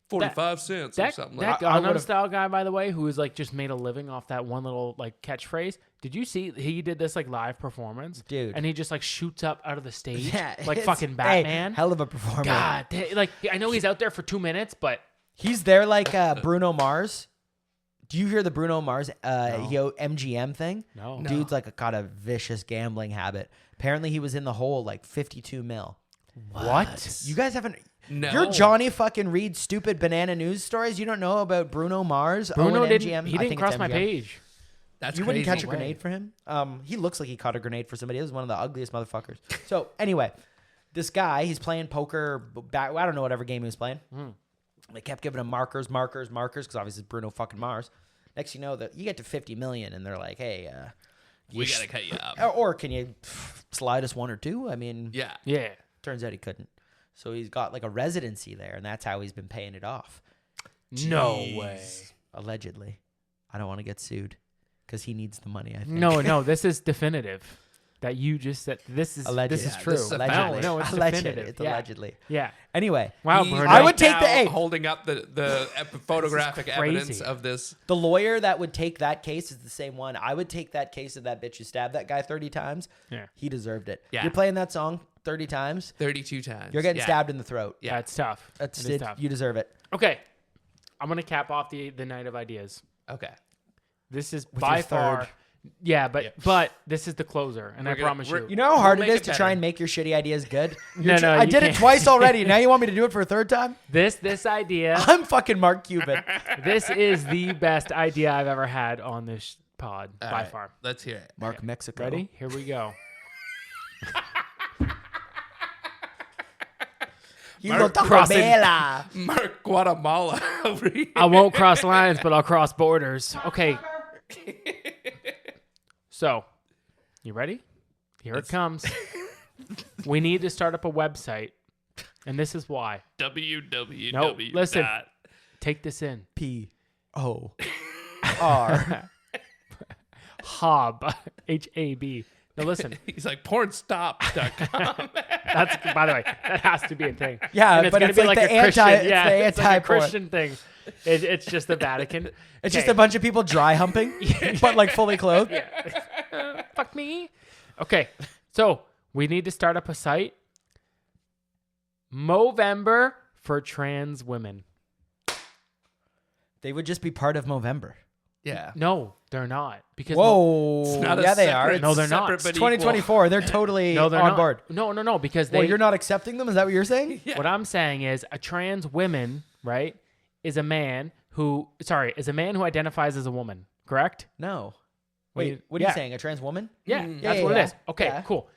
C: 45 cents or
B: That,
C: something
B: that
C: like that.
A: I
B: Gangnam
A: would've-
B: Style guy, by the way, who was like just made a living off that one little like catchphrase. Did you see he did this like live performance,
A: Dude.
B: And he just like shoots up out of the stage,
A: Yeah,
B: like
A: it's-
B: fucking
A: hey,
B: Batman.
A: hell of a performer.
B: God, like I know he's out there for 2 minutes, but
A: He's there like Bruno Mars. Do you hear the Bruno Mars MGM thing?
B: no.
A: Dude's like got a vicious gambling habit. Apparently he was in the hole like 52 mil.
B: What?
A: You guys haven't.
C: No.
A: You're Johnny fucking read stupid banana news stories. You don't know about Bruno Mars.
B: Bruno
A: and
B: didn't.
A: MGM?
B: He
A: I
B: didn't
A: think
B: cross
A: it's
B: my
A: MGM.
B: page.
C: That's
A: You wouldn't
C: crazy.
A: catch a grenade for him? He looks like he caught a grenade for somebody. He was one of the ugliest motherfuckers. So anyway, this guy, he's playing poker. Back, I don't know whatever game he was playing. They kept giving him markers, because obviously it's Bruno fucking Mars. Next you know that you get to 50 million and they're like, hey,
C: We
A: you
C: got to cut you up.
A: or can you slide us one or two? I mean,
C: Yeah.
B: Yeah.
A: turns out he couldn't. So he's got like a residency there, and that's how he's been paying it off.
B: No
C: Jeez.
B: way.
A: Allegedly. I don't want to get sued because he needs the money, I think.
B: No. This is definitive. That you just said this is
A: Allegedly.
B: this is
C: Yeah,
B: true.
C: this is a
B: No,
C: fact.
B: no, it's
A: Allegedly.
B: definitive.
A: It's
B: yeah.
A: allegedly.
B: Yeah.
A: Anyway,
B: Wow,
C: He's
B: Bruno.
A: I would take
C: now
A: the- hey.
C: holding up the photographic
B: crazy.
C: evidence of this.
A: the lawyer that would take that case is the same one. I would take that case of that bitch who stabbed that guy 30 times.
B: Yeah.
A: He deserved it.
C: Yeah.
A: You're playing that song 30 times.
C: 32 times.
A: You're getting
C: Yeah.
A: stabbed in the throat.
C: Yeah.
B: That's tough.
A: That's
B: It is
A: it.
B: tough.
A: You deserve it.
B: Okay. I'm gonna cap off the night of ideas.
C: Okay.
B: This is
A: With
B: by
A: your
B: far.
A: third.
B: Yeah, but
C: Yeah.
B: but this is the closer, and
C: We're
B: I
C: gonna-
B: promise
C: we're-
B: you.
A: You know how hard
C: We'll
A: it
C: make
A: is
C: it
A: to
C: better.
A: try and make your shitty ideas good?
B: No,
A: I
B: you
A: did it
B: can't.
A: twice already. Now you want me to do it for a third time?
B: This idea.
A: I'm fucking Mark Cuban.
B: This is the best idea I've ever had on this pod
C: All
B: by
C: right.
B: far.
C: Let's hear it.
A: Mark Mexico.
B: Ready? Here we go.
A: You
C: Mark
A: go Taco
B: crossing-
A: Bella.
C: Mark Guatemala over here.
B: I won't cross lines, but I'll cross borders. Okay. So, you ready? Here it comes. We need to start up a website And this is why.
C: www.
B: No, listen. Take this in.
A: POR.
B: Hob. HAB. Now listen.
C: He's like pornstop.com.
B: That's, by the way, that has to be a thing.
A: Yeah,
B: and it's
A: but
B: gonna
A: it's
B: be
A: like
B: like
A: the
B: a Christian.
A: anti- it's
B: Yeah,
A: the
B: it's like a
A: anti-porn.
B: Christian thing. It's just the Vatican.
A: It's just
B: Okay.
A: a bunch of people dry humping, but like fully clothed.
B: Fuck me. Okay, so we need to start up a site. Movember for trans women.
A: They would just be part of Movember.
C: Yeah.
B: No, they're not. Because
A: Whoa.
C: It's not a
A: Yeah, they are.
C: separate-
B: No, they're not.
C: separate
B: It's
C: but
A: It's
C: equal.
A: 2024. They're totally
B: no, they're
A: on
B: not.
A: board.
B: No, because they.
A: Well, you're not accepting them? Is that what you're saying?
C: Yeah.
B: What I'm saying is a trans woman, right, is a man who identifies as a woman, correct?
A: No.
B: What do
A: Wait,
B: you-
A: what are
B: yeah.
A: you saying? A trans woman?
B: Yeah,
C: Mm.
B: that's
A: Yeah,
B: what
A: yeah,
B: it is. Okay,
A: yeah.
B: cool.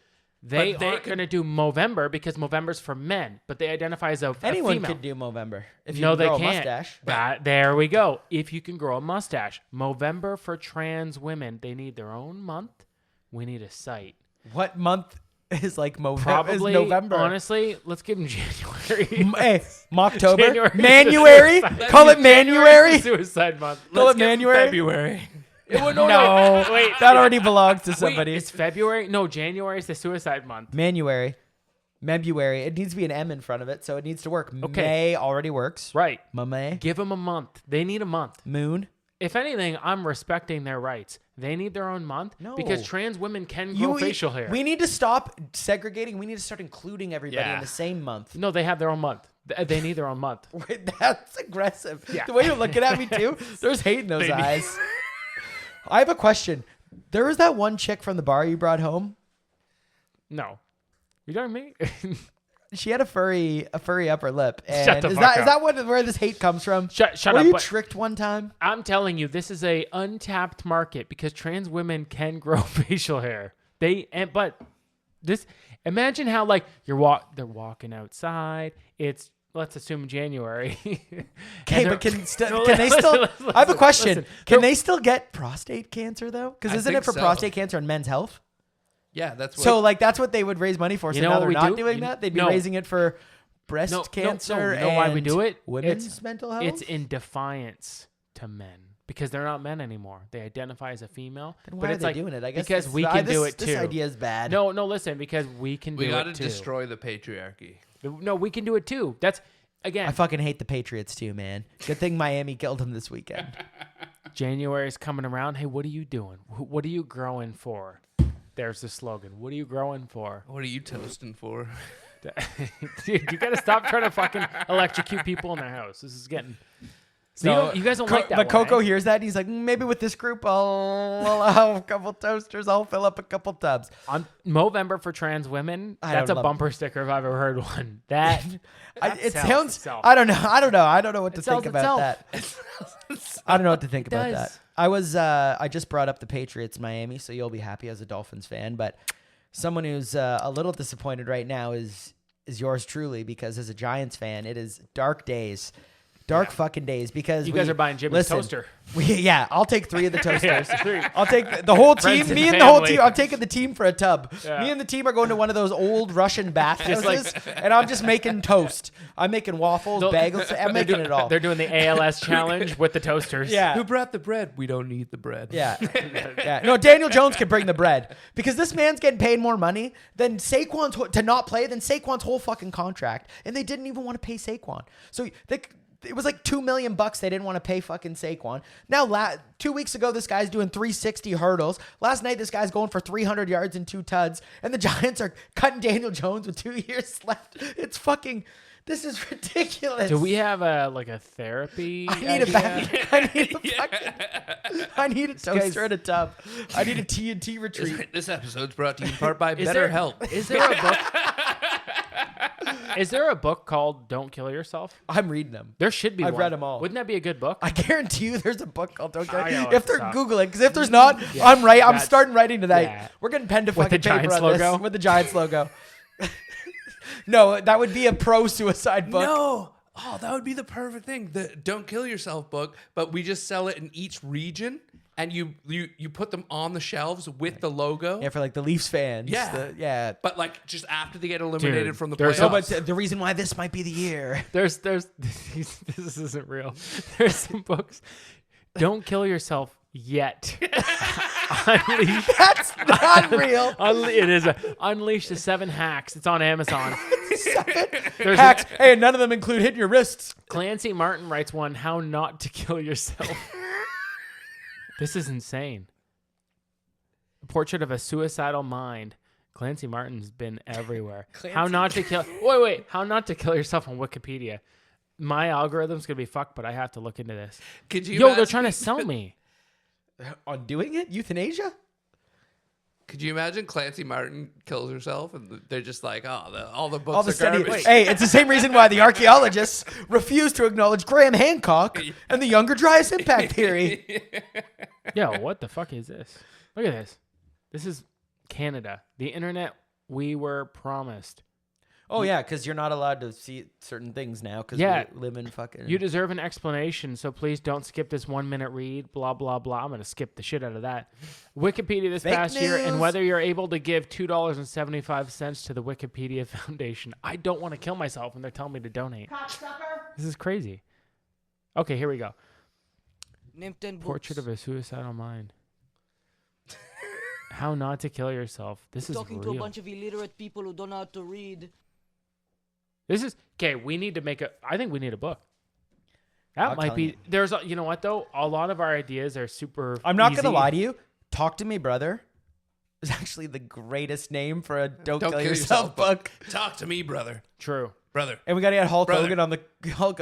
B: They
C: But they
B: aren't
C: could-
B: going to do Movember because Movember's for men, but they identify as a
A: Anyone
B: female.
A: could do Movember. If you
B: No,
A: can
B: they
A: grow
B: can't.
A: a mustache.
B: There we go. If you can grow a mustache. Movember for trans women. They need their own month. We need a site.
A: What month is like Movember?
B: Probably,
A: Is November.
B: honestly, let's give them January.
A: Hey, Mocktober?
B: January is
A: Manuary?
B: suicide.
A: Call it
B: January
A: Manuary?
B: is suicide month.
A: Call
C: Let's
A: it
C: give
A: Manuary?
C: February.
A: No,
B: wait.
A: that already belongs to
B: Wait,
A: somebody.
B: it's February? No, January is the suicide month.
A: Manuary. Mebuary. It needs to be an M in front of it, so it needs to work.
B: Okay.
A: May already works.
B: Right.
A: May.
B: Give them a month. They need a month.
A: Moon.
B: If anything, I'm respecting their rights. They need their own month
A: No.
B: because trans women can grow facial hair.
A: We need to stop segregating. We need to start including everybody
C: Yeah.
A: in the same month.
B: No, they have their own month. They need their own month.
A: Wait, that's aggressive.
B: Yeah.
A: The way you're looking at me too, there's hate in those eyes. I have a question. There was that one chick from the bar you brought home.
B: No. You talking to me?
A: She had a furry upper lip. And
B: Shut the
A: is
B: fuck
A: that
B: up.
A: is that where this hate comes from?
B: Shut
A: Were
B: up.
A: you
B: but
A: tricked one time?
B: I'm telling you, this is a untapped market because trans women can grow facial hair. But this, imagine how like they're walking outside. It's, let's assume, January.
A: Okay,
B: And
A: but
B: they're-
A: can
B: No,
A: they still?
B: listen,
A: I have a question.
B: listen.
A: Can they still get prostate cancer though? Because
C: I
A: isn't it
C: think
A: for
C: so.
A: prostate cancer and men's health?
C: Yeah, that's what.
A: So like that's what they would raise money for. So
B: You know
A: now
B: what
A: they're
B: we
A: not
B: do?
A: doing
B: You-
A: that. They'd be
B: no.
A: raising it for breast
B: No,
A: cancer.
B: you know why we
A: and
B: do it?
A: Women's
B: It's-
A: mental health.
B: It's in defiance to men because they're not men anymore. They identify as a female.
A: Then why
B: but
A: are
B: it's
A: they
B: like,
A: doing it? I guess
B: because
A: this-
B: we can do it
A: This
B: too.
A: idea is bad.
B: No, listen, because we can
C: we
B: do
C: got to
B: it too.
C: destroy the patriarchy.
B: No, we can do it too. That's again.
A: I fucking hate the Patriots too, man. Good thing Miami killed them this weekend.
B: January's coming around. Hey, what are you doing? What are you growing for? There's the slogan. What are you growing for?
C: What are you toasting for?
B: Dude, you gotta stop trying to fucking electrocute people in their house. This is getting.
A: So,
B: you guys don't like that.
A: But
B: one,
A: Coco
B: eh?
A: hears that and he's like, maybe with this group, I'll have a couple toasters. I'll fill up a couple tubs.
B: On Movember for trans women,
A: I
B: that's a
A: don't love
B: bumper sticker if I've ever heard one. That
A: It
B: sells
A: sounds.
B: itself.
A: I don't know. I don't know what to
B: It sells
A: think about
B: itself.
A: that. I don't know what to think about
B: does.
A: that. I just brought up the Patriots Miami, so you'll be happy as a Dolphins fan. But someone who's a little disappointed right now is yours truly, because as a Giants fan, it is dark days. Dark fucking days, because
B: You guys are buying Jimmy's toaster.
A: I'll take 3 of the toasters.
B: Three.
A: I'll take the whole
B: Friends
A: team.
B: and
A: Me and the whole
B: family.
A: team. I'm taking the team for a tub.
B: Yeah.
A: Me and the team are going to one of those old Russian bathhouses,
B: like-
A: and I'm just making toast. I'm making waffles, bagels. I'm making it all.
B: They're doing the ALS challenge with the toasters.
A: Yeah.
C: Who brought the bread? We don't need the bread.
A: Yeah. Yeah. No, Daniel Jones can bring the bread, because this man's getting paid more money than Saquon's to not play than Saquon's whole fucking contract, and they didn't even want to pay Saquon. So it was like $2 million they didn't want to pay fucking Saquon. Now, 2 weeks ago, this guy's doing 360 hurdles. Last night, this guy's going for 300 yards and 2 tuds, and the Giants are cutting Daniel Jones with 2 years left. It's fucking. This is ridiculous.
B: Do we have a therapy?
A: I need a bag. I need a toaster and a tub. I need a TNT retreat.
C: This episode's brought to you in part by
B: Is there-
C: BetterHelp.
B: Is there a book? Is there a book called "Don't Kill Yourself"?
A: I'm reading them.
B: There should be.
A: I've
B: one.
A: read 'em all.
B: Wouldn't that be a good book?
A: I guarantee you there's a book called Don't Kill.
B: I know,
A: If they're
B: it's
A: Googling, because if there's not, I'm right. I'm
B: that's-
A: starting writing tonight.
B: yeah.
A: We're getting pen to
B: With the
A: fucking paper
B: Giants
A: on
B: logo?
A: this. With the Giants logo. No, that would be a pro-suicide book.
C: No. Oh, that would be the perfect thing. The Don't Kill Yourself book, but we just sell it in each region. and you put them on the shelves with the logo.
A: Yeah, for like the Leafs fans.
C: Yeah.
A: Yeah.
C: But like just after they get eliminated
B: Dude,
C: from the
B: there's
C: playoffs.
A: No, but the reason why this might be the year.
B: There's this isn't real. There's some books. Don't kill yourself yet. Unleash.
A: That's not real.
B: It is Unleash the 7 Hacks. It's on Amazon. There's
A: Hacks. Hey, none of them include hitting your wrists.
B: Clancy Martin writes one, How Not to Kill Yourself. This is insane. A Portrait of a Suicidal Mind. Clancy Martin's been everywhere. How not to kill... Wait. How not to kill yourself on Wikipedia. My algorithm's going to be fucked, but I have to look into this.
C: Could you
B: Yo, they're
C: imagine-
B: trying to sell me.
A: On doing it? Euthanasia?
C: Could you imagine Clancy Martin kills herself and they're just like, all the books
A: All of a
C: are
A: sudden,
C: garbage.
A: hey, it's the same reason why the archaeologists refuse to acknowledge Graham Hancock and the Younger Dryas impact theory.
B: Yo, what the fuck is this? Look at this. This is Canada. The internet we were promised.
A: Oh, yeah, because you're not allowed to see certain things now because
B: Yeah.
A: we live in fucking...
B: You deserve an explanation, so please don't skip this 1-minute read, blah, blah, blah. I'm going to skip the shit out of that. Wikipedia this
A: Fake
B: past year, and
A: news.
B: whether you're able to give $2.75 to the Wikipedia Foundation. I don't want to kill myself, and they're telling me to donate. This is crazy. Okay, here we go.
E: Name 10 books.
B: Portrait of a Suicidal Mind. How Not to Kill Yourself. This is
E: Talking
B: real.
E: to a bunch of illiterate people who don't know how to read.
B: This is okay. We need to make I think we need a book. That
A: I'll
B: might
A: tell
B: be.
A: you.
B: There's. You know what though? A lot of our ideas are super.
A: I'm not
B: easy.
A: going to lie to you. Talk to Me, Brother is actually the greatest name for a Don't Kill Yourself book.
C: Talk to me, brother.
B: True.
C: Brother.
A: And we got to get Hulk
C: Brother.
A: Hogan on the
C: Talk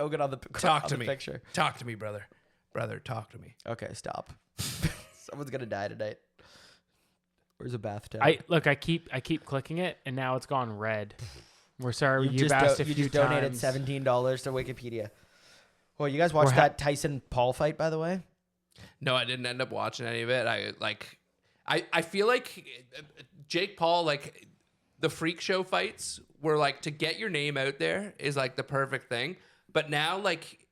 A: on
C: to
A: the
C: me.
A: picture.
C: Talk to me, brother. Brother, talk to me.
A: Okay, stop. Someone's going to die tonight. Where's a bathtub?
B: I keep clicking it, and now it's gone red. We're sorry. You've asked a
A: you
B: few
A: just donated
B: times.
A: $17 to Wikipedia. Well, you guys watched
B: We're
A: that Tyson Paul fight, by the way?
C: No, I didn't end up watching any of it. I feel like Jake Paul, like the freak show fights were like to get your name out there is like the perfect thing. But now like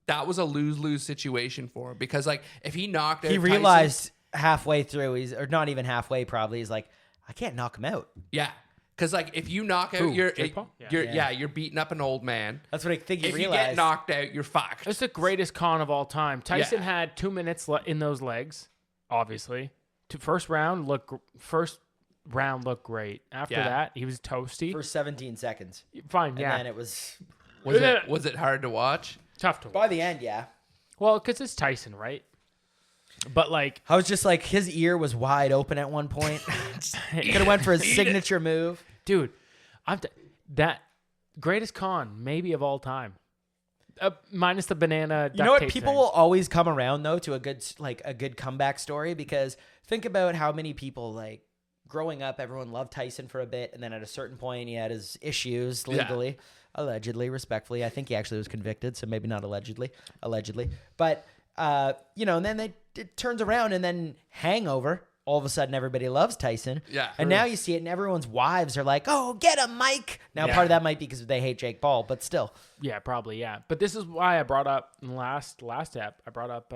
C: that was a lose-lose situation for him because like if he knocked out
A: He
C: Tyson-
A: realized halfway through, or not even halfway probably, he's like, I can't knock him out.
C: yeah. Because like if you knock out
B: Who, Jake Paul?
C: you're beating up an old man.
A: That's what I think he
C: If you
A: realized.
C: get knocked out, you're fucked.
B: It's the greatest con of all time. Tyson
C: Yeah.
B: had 2 minutes in those legs. Obviously, first round looked great. After
C: Yeah.
B: that, he was toasty.
A: For 17 seconds.
B: Fine,
A: And
B: yeah.
A: then it was...
C: Was it hard to watch?
B: Tough to watch.
A: By the end, yeah.
B: Well, because it's Tyson, right? But like,
A: I was just like, his ear was wide open at one point. Could have went for his signature move.
B: dude, that greatest con maybe of all time, minus the banana.
A: You know what?
B: duct tape
A: People
B: thing.
A: will always come around though to a good comeback story because think about how many people like growing up, everyone loved Tyson for a bit, and then at a certain point, he had his issues legally, allegedly, respectfully. I think he actually was convicted, so maybe not allegedly, but and then it turns around, and then Hangover. All of a sudden, everybody loves Tyson.
C: Yeah.
A: And now you see it, and everyone's wives are like, "Oh, get him, Mike." Now,
C: Yeah.
A: part of that might be because they hate Jake Paul, but still.
B: Yeah, probably, yeah. But this is why I brought up in the last app. I brought up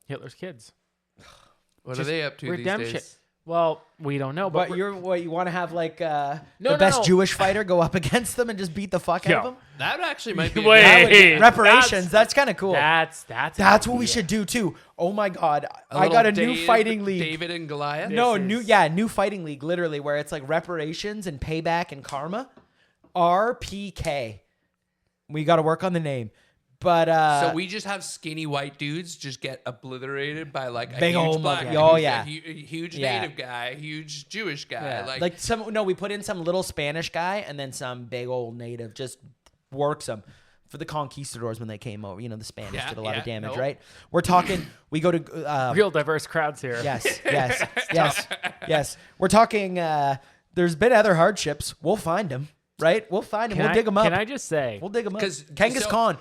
B: Hitler's Kids.
C: What are
B: Just
C: they up to
B: redemption.
C: these days?
B: Well, we don't know. But
A: But you want to have like the
B: No,
A: best
B: no.
A: Jewish fighter go up against them and just beat the fuck out of them?
C: That actually might be a
B: Wait.
C: good-
A: That would-
B: Hey,
A: reparations. That's kind of cool.
B: that's
A: That's what we should do too. Oh my god,
C: a
A: I got a
C: little
A: new fighting league.
C: David and Goliath.
A: No,
B: This
A: new fighting league, literally, where it's like reparations and payback and karma. RPK. We got to work on the name, but
C: So we just have skinny white dudes just get obliterated by like a
A: Big
C: huge
A: old
C: black
A: mother-
C: guy,
A: oh,
C: a
A: yeah.
C: huge
A: Yeah.
C: native guy, a huge Jewish guy.
A: yeah. We put in some little Spanish guy and then some big old native just works them. For the conquistadors when they came over, the Spanish
C: Yeah,
A: did a lot of
C: yeah,
A: damage,
C: no.
A: right? We're talking. We go to
B: real diverse crowds here.
A: Yes. We're talking. There's been other hardships. We'll find them, right? We'll find them. We'll dig them up.
B: Can I just say?
A: We'll dig them up.
C: 'Cause-
A: Genghis
C: so-
A: Khan.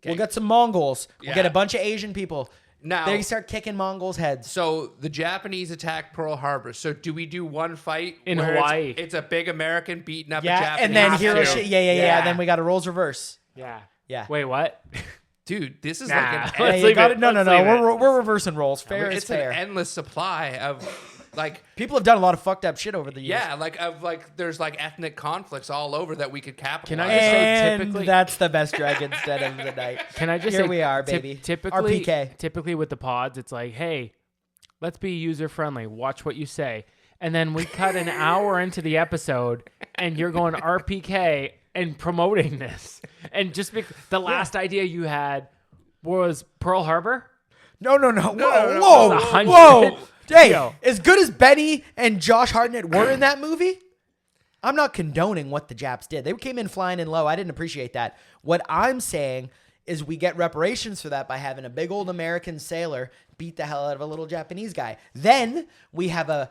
A: We'll get some Mongols. We'll get
C: Yeah.
A: a bunch of Asian people.
C: Now-
A: they start kicking Mongols' heads.
C: So the Japanese attacked Pearl Harbor. So do we do one fight
B: In
C: where
B: Hawaii?
C: It's a big American beating up a
A: Yeah,
C: Japanese?
A: and then
B: have to.
A: Hiroshima. Yeah.
B: Yeah.
A: And then we got a roles reverse.
B: Yeah.
A: Yeah.
B: Wait, what?
C: Dude, this is
B: Nah.
C: like an
B: Let's
A: Hey, you
B: leave
A: got
B: it.
A: it. No,
B: Let's leave it.
A: we're reversing roles. Fair is
C: it's
A: fair.
C: an endless supply of like
A: People have done a lot of fucked up shit over the years.
C: yeah, like there's like ethnic conflicts all over that we could capitalize.
B: Can I just say
A: And
B: typically-
A: that's the best Dragon's Den of the night.
B: Can I just
A: Here
B: say,
A: we are,
B: typ-
A: baby.
B: typically,
A: RPK.
B: typically with the pods, it's like, hey, let's be user friendly. Watch what you say, and then we cut an hour into the episode, and you're going RPK and promoting this, and just the last idea you had was Pearl Harbor.
A: No. Whoa,
C: no.
A: whoa,
B: It's 100.
A: whoa. Hey,
B: Yo.
A: as good as Benny and Josh Hartnett were in that movie, I'm not condoning what the Japs did. They came in flying in low. I didn't appreciate that. What I'm saying is we get reparations for that by having a big old American sailor beat the hell out of a little Japanese guy. Then we have a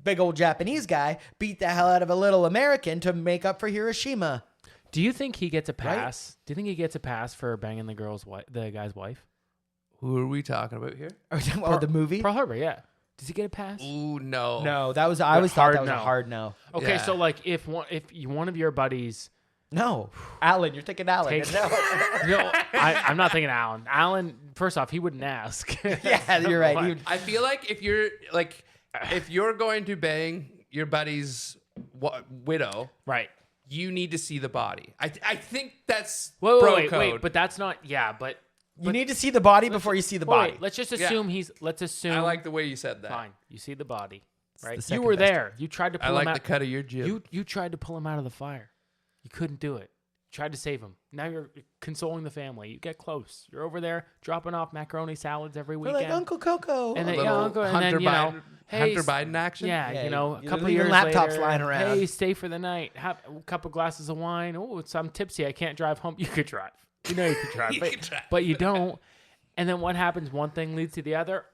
A: big old Japanese guy beat the hell out of a little American to make up for Hiroshima.
B: Do you think he gets a pass? Do you think he gets a pass for banging the guy's wife?
C: Who are we talking about here?
A: Or the movie?
B: Pearl Harbor, yeah. Does he get a pass?
C: Ooh, no.
A: No, that was I always thought
B: hard
A: that was a
B: no.
A: hard no.
B: Okay,
C: Yeah.
B: so like if one of your buddies,
A: No, Alan, you're thinking Alan.
B: Take-
A: No.
B: no, I'm not thinking Alan. Alan, first off, he wouldn't ask.
A: Yeah, you're right. He would-
C: I feel like if you're going to bang your buddy's widow,
B: Right.
C: you need to see the body. I think that's
B: Wait,
C: bro
B: wait,
C: code.
B: wait, but that's not. Yeah, but
A: you need to see the body before you see the body.
B: wait, let's just assume Let's assume.
C: I like the way you said that.
B: Fine. You see the body, right?
A: the
B: You
A: second
B: were
A: best.
B: there. You tried to pull
C: I
B: him
C: like
B: out.
C: the cut of your jib.
B: You tried to pull him out of the fire. You couldn't do it. You tried to save him. Now you're consoling the family. You get close. You're over there dropping off macaroni salads every
A: We're
B: weekend.
A: like Uncle Coco.
B: And then,
C: Little
B: Uncle, and
C: Hunter
B: then you know,
C: Biden,
B: hey,
C: Hunter Biden action.
B: Yeah,
A: Yeah,
B: you know, a
A: you're
B: couple
A: leaving
B: years
A: laptops
B: later,
A: lying around.
B: Hey, stay for the night. Have a couple glasses of wine. Oh, I'm tipsy. I can't drive home. You could drive. You know you could drive,
C: You
B: but,
C: could drive.
B: but you don't. And then what happens? One thing leads to the other.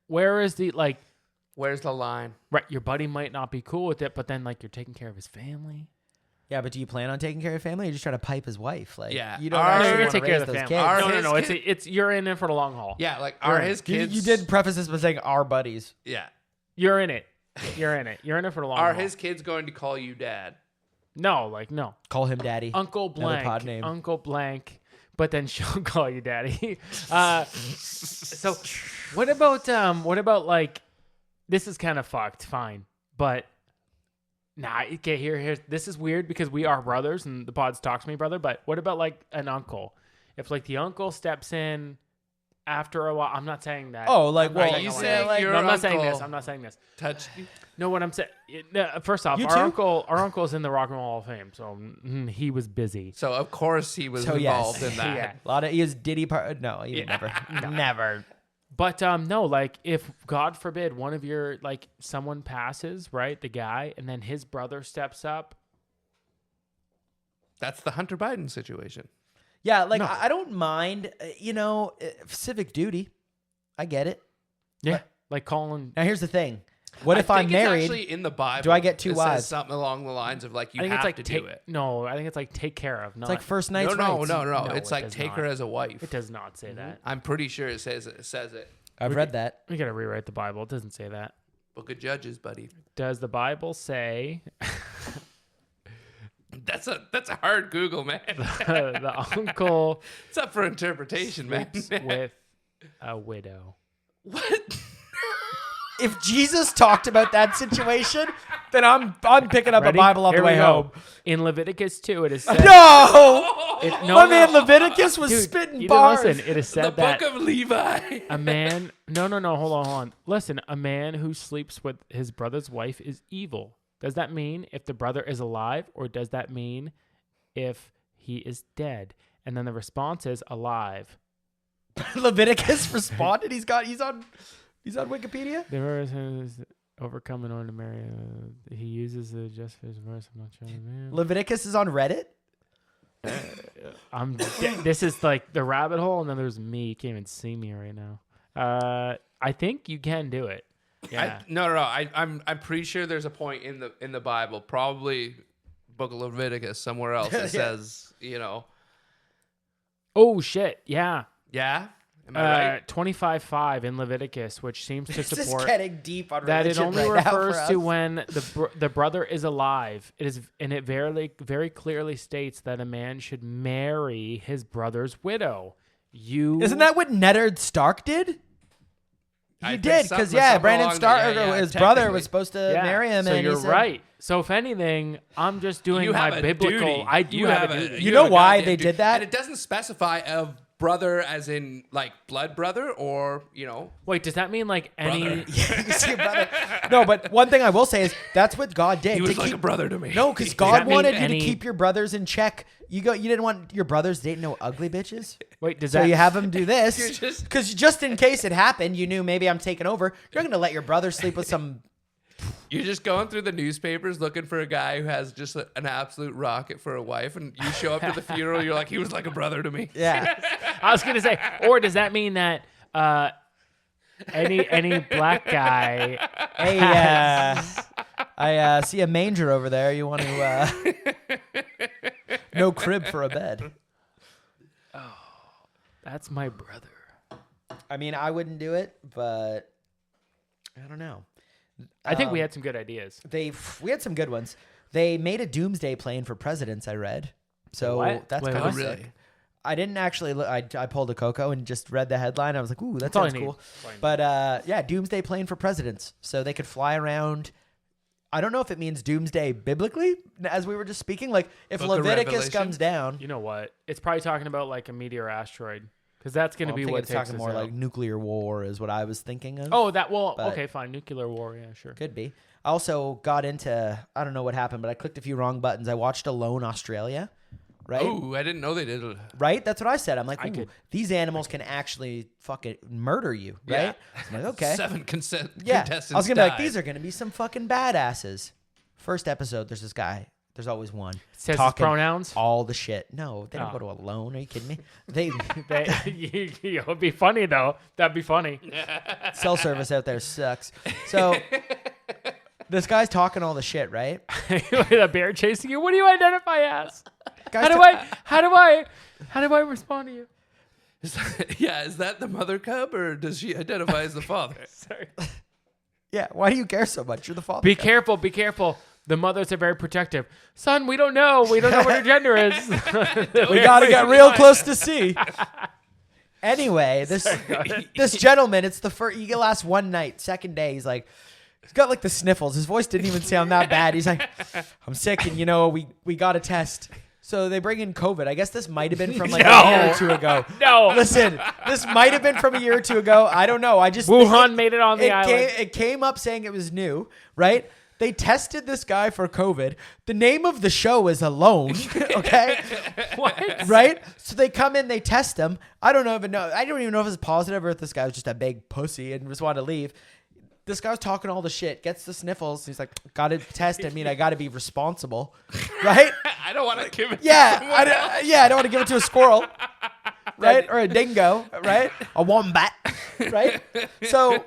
B: Where is the like?
C: Where's the line?
B: Right, your buddy might not be cool with it, but then like you're taking care of his family.
A: Yeah, but do you plan on taking care of your family, or you just trying to pipe his wife? Like,
C: Yeah.
A: you don't
C: Are-
B: No,
A: actually
B: you're gonna
A: want to
B: take care
A: raise
B: of the
A: those
B: family.
A: kids.
C: Are
B: No, no,
C: his
B: no. It's you're in it for the long haul.
C: Yeah, like are his
A: You,
C: kids?
A: you did preface this by saying our buddies.
C: Yeah.
B: You're in it. You're in it. You're in it for the long haul.
C: Are his kids going to call you dad?
B: No, like no.
A: Call him daddy.
B: Uncle
A: Another
B: blank.
A: pod name.
B: Uncle blank. But then she'll call you daddy. So what about like this is kind of fucked, fine. But nah, okay, here's this is weird because we are brothers and the pods talk to me, brother. But what about like an uncle? If like the uncle steps in after a while, I'm not saying that.
A: Oh, like,
B: I'm not
A: well,
B: saying
C: you
B: that.
C: say
A: like-
C: your
B: No, I'm not
C: uncle
B: saying this. I'm not saying this.
C: touched you?
B: No, what I'm saying. First off,
A: You
B: our
A: too?
B: uncle's in the Rock and Roll Hall of Fame, so he was busy.
C: So of course he was
A: So, yes.
C: involved in that.
B: Yeah.
A: A lot of he is Diddy part. No, he would never, never.
B: But no, like if God forbid one of your like someone passes, right, the guy, and then his brother steps up.
C: That's the Hunter Biden situation.
A: Yeah, like I don't mind. Civic duty. I get it.
B: Yeah, like calling.
A: Now here's the thing. What if
C: I
A: I'm
C: think it's
A: married?
C: actually in the Bible.
A: do I get two
C: it
A: wives?
C: Says something along the lines of like you
B: I think
C: have
B: it's like
C: to
B: take.
C: do it.
B: No, I think it's like take care of. Not,
A: It's like first
C: No,
A: night's
C: no,
A: rights.
C: no, no.
B: No,
C: It's
B: it
C: like
B: does
C: take
B: not.
C: her as a wife.
B: It does not say that.
C: I'm pretty sure it says it.
A: I've read that.
B: We gotta rewrite the Bible. It doesn't say that.
C: Book of Judges, buddy.
B: Does the Bible say
C: That's a hard Google, man.
B: the uncle
C: It's up for interpretation, man.
B: sleeps with a widow?
C: What?
A: If Jesus talked about that situation, then I'm picking up
B: Ready?
A: a Bible on
B: Here
A: the
B: we
A: way
B: go.
A: home.
B: In Leviticus 2, it is said.
A: No,
B: No,
A: my
B: no.
A: man Leviticus was
B: Dude,
A: spitting
B: you didn't
A: bars.
B: listen. It is
C: The
B: said that
C: Book of Levi.
B: a man. No. Hold on. Listen, a man who sleeps with his brother's wife is evil. Does that mean if the brother is alive, or does that mean if he is dead? And then the response is alive.
A: Leviticus responded. He's on Wikipedia.
B: There is overcome in order to marry. He uses the just for his verse. I'm not sure. Man.
A: Leviticus is on Reddit.
B: This is like the rabbit hole, and then there's me. You can't even see me right now. I think you can do it. Yeah.
C: No. I'm pretty sure there's a point in the Bible, probably Book of Leviticus, somewhere else. It says,
B: Oh shit. Yeah.
C: yeah. Am I right?
B: 25:5 in Leviticus, which seems to
A: This is
B: support
A: getting deep on
B: that it
A: religion
B: only
A: right now for
B: refers to
A: us.
B: when the brother is alive. It is, and it very clearly states that a man should marry his brother's widow.
A: Isn't that what Neddard Stark did?
C: I
A: He
C: think
A: did,
C: something-
A: because, yeah,
C: something
A: Brandon
C: along
A: Stark,
C: the- yeah,
A: his brother
C: technically.
A: was supposed to marry him.
B: So
A: and he
B: you're
A: said,
B: right. So if anything, I'm just doing
C: You
B: my
C: have a
B: biblical.
C: duty.
B: I do
C: You
B: have a
C: a-
B: duty.
A: You know
C: have a
A: why
C: goddamn
A: they
C: duty.
A: did that?
C: And it doesn't specify a brother as in like blood brother or, you know.
B: Wait, does that mean like any?
C: Brother.
A: You see, brother. No, but one thing I will say is that's what God did.
C: He
A: to
C: was like
A: keep-
C: a brother to me.
A: No, because
B: that
A: God
B: mean
A: wanted you
B: any-
A: to keep your brothers in check. You didn't want your brothers dating no ugly bitches.
B: Wait, does
A: So
B: that?
A: you have them do this
C: You're just-
A: because just in case it happened, you knew maybe I'm taking over. You're gonna let your brother sleep with some.
C: You're just going through the newspapers looking for a guy who has just an absolute rocket for a wife, and you show up to the funeral. You're like, he was like a brother to me.
A: Yeah,
B: I was gonna say, or does that mean that any black guy?
A: hey, I see a manger over there. You want to? No crib for a bed.
B: That's my brother.
A: I mean, I wouldn't do it, but I don't know.
B: I think we had some good ideas.
A: We had some good ones. They made a doomsday plane for presidents. I read, so
B: What?
A: that's
B: Wait,
A: kind
B: what?
A: of
C: Really?
A: sick. I didn't actually look. I pulled a Coco and just read the headline. I was like, "Ooh, that
B: That's all
A: sounds
B: I need.
A: cool."
B: That's all I need.
A: But yeah, doomsday plane for presidents, so they could fly around. I don't know if it means doomsday biblically, as we were just speaking. Like if
C: Book of
A: Leviticus
C: Revelation?
A: comes down,
B: You know what? It's probably talking about like a meteor asteroid, because that's going to
A: I'm
B: be
A: thinking
B: what
A: it's
B: takes
A: talking
B: us
A: more
B: out.
A: like nuclear war is what I was thinking of.
B: Oh, that well,
A: But-
B: okay, fine, nuclear war, yeah, sure.
A: Could be. I also got into, I don't know what happened, but I clicked a few wrong buttons. I watched Alone Australia, right?
C: Oh, I didn't know they did it.
A: Right? That's what I said. I'm like,
B: I
A: ooh,
B: could-
A: these animals can actually fucking murder you, right?
C: Yeah.
A: I'm like, okay.
C: 7
A: Yeah.
C: contestants
A: I was going to be like,
C: died.
A: these are going to be some fucking badasses. First episode, there's this guy. There's always one.
B: Says his
A: talking
B: pronouns.
A: all the shit. No, they don't
B: Oh.
A: go to Alone. Are you kidding me? They
B: It would be funny though. That'd be funny.
A: cell service out there sucks. So this guy's talking all the shit, right?
B: With a bear chasing you. What do you identify as?
A: Guy's
B: How do I respond to you?
C: Is that the mother cub, or does she identify as the father?
B: Sorry.
A: Yeah, why do you care so much? You're the father.
B: Be careful. Be careful. The mothers are very protective. Son, we don't know. We don't know what her gender is.
A: We got to get real close to see. Anyway, this gentleman, it's the first, he lasts one night. Second day, he's got like the sniffles. His voice didn't even sound that bad. He's like, I'm sick, and we got a test. So they bring in COVID. I guess this might have been from like a year or two ago.
B: No.
A: Listen, this might have been from a year or two ago. I don't know. I just
B: Wuhan made it on the island.
A: It came up saying it was new, right? They tested this guy for COVID. The name of the show is Alone, okay?
B: What?
A: Right? So they come in, they test him. I don't even know if it's positive or if this guy was just a big pussy and just wanted to leave. This guy was talking all the shit, gets the sniffles. He's like, got to test. I mean, I got to be responsible, right?
C: I don't want to give it to
A: Yeah,
C: someone else.
A: I don't want to give it to a squirrel, right? Or a dingo, right? A wombat, right? So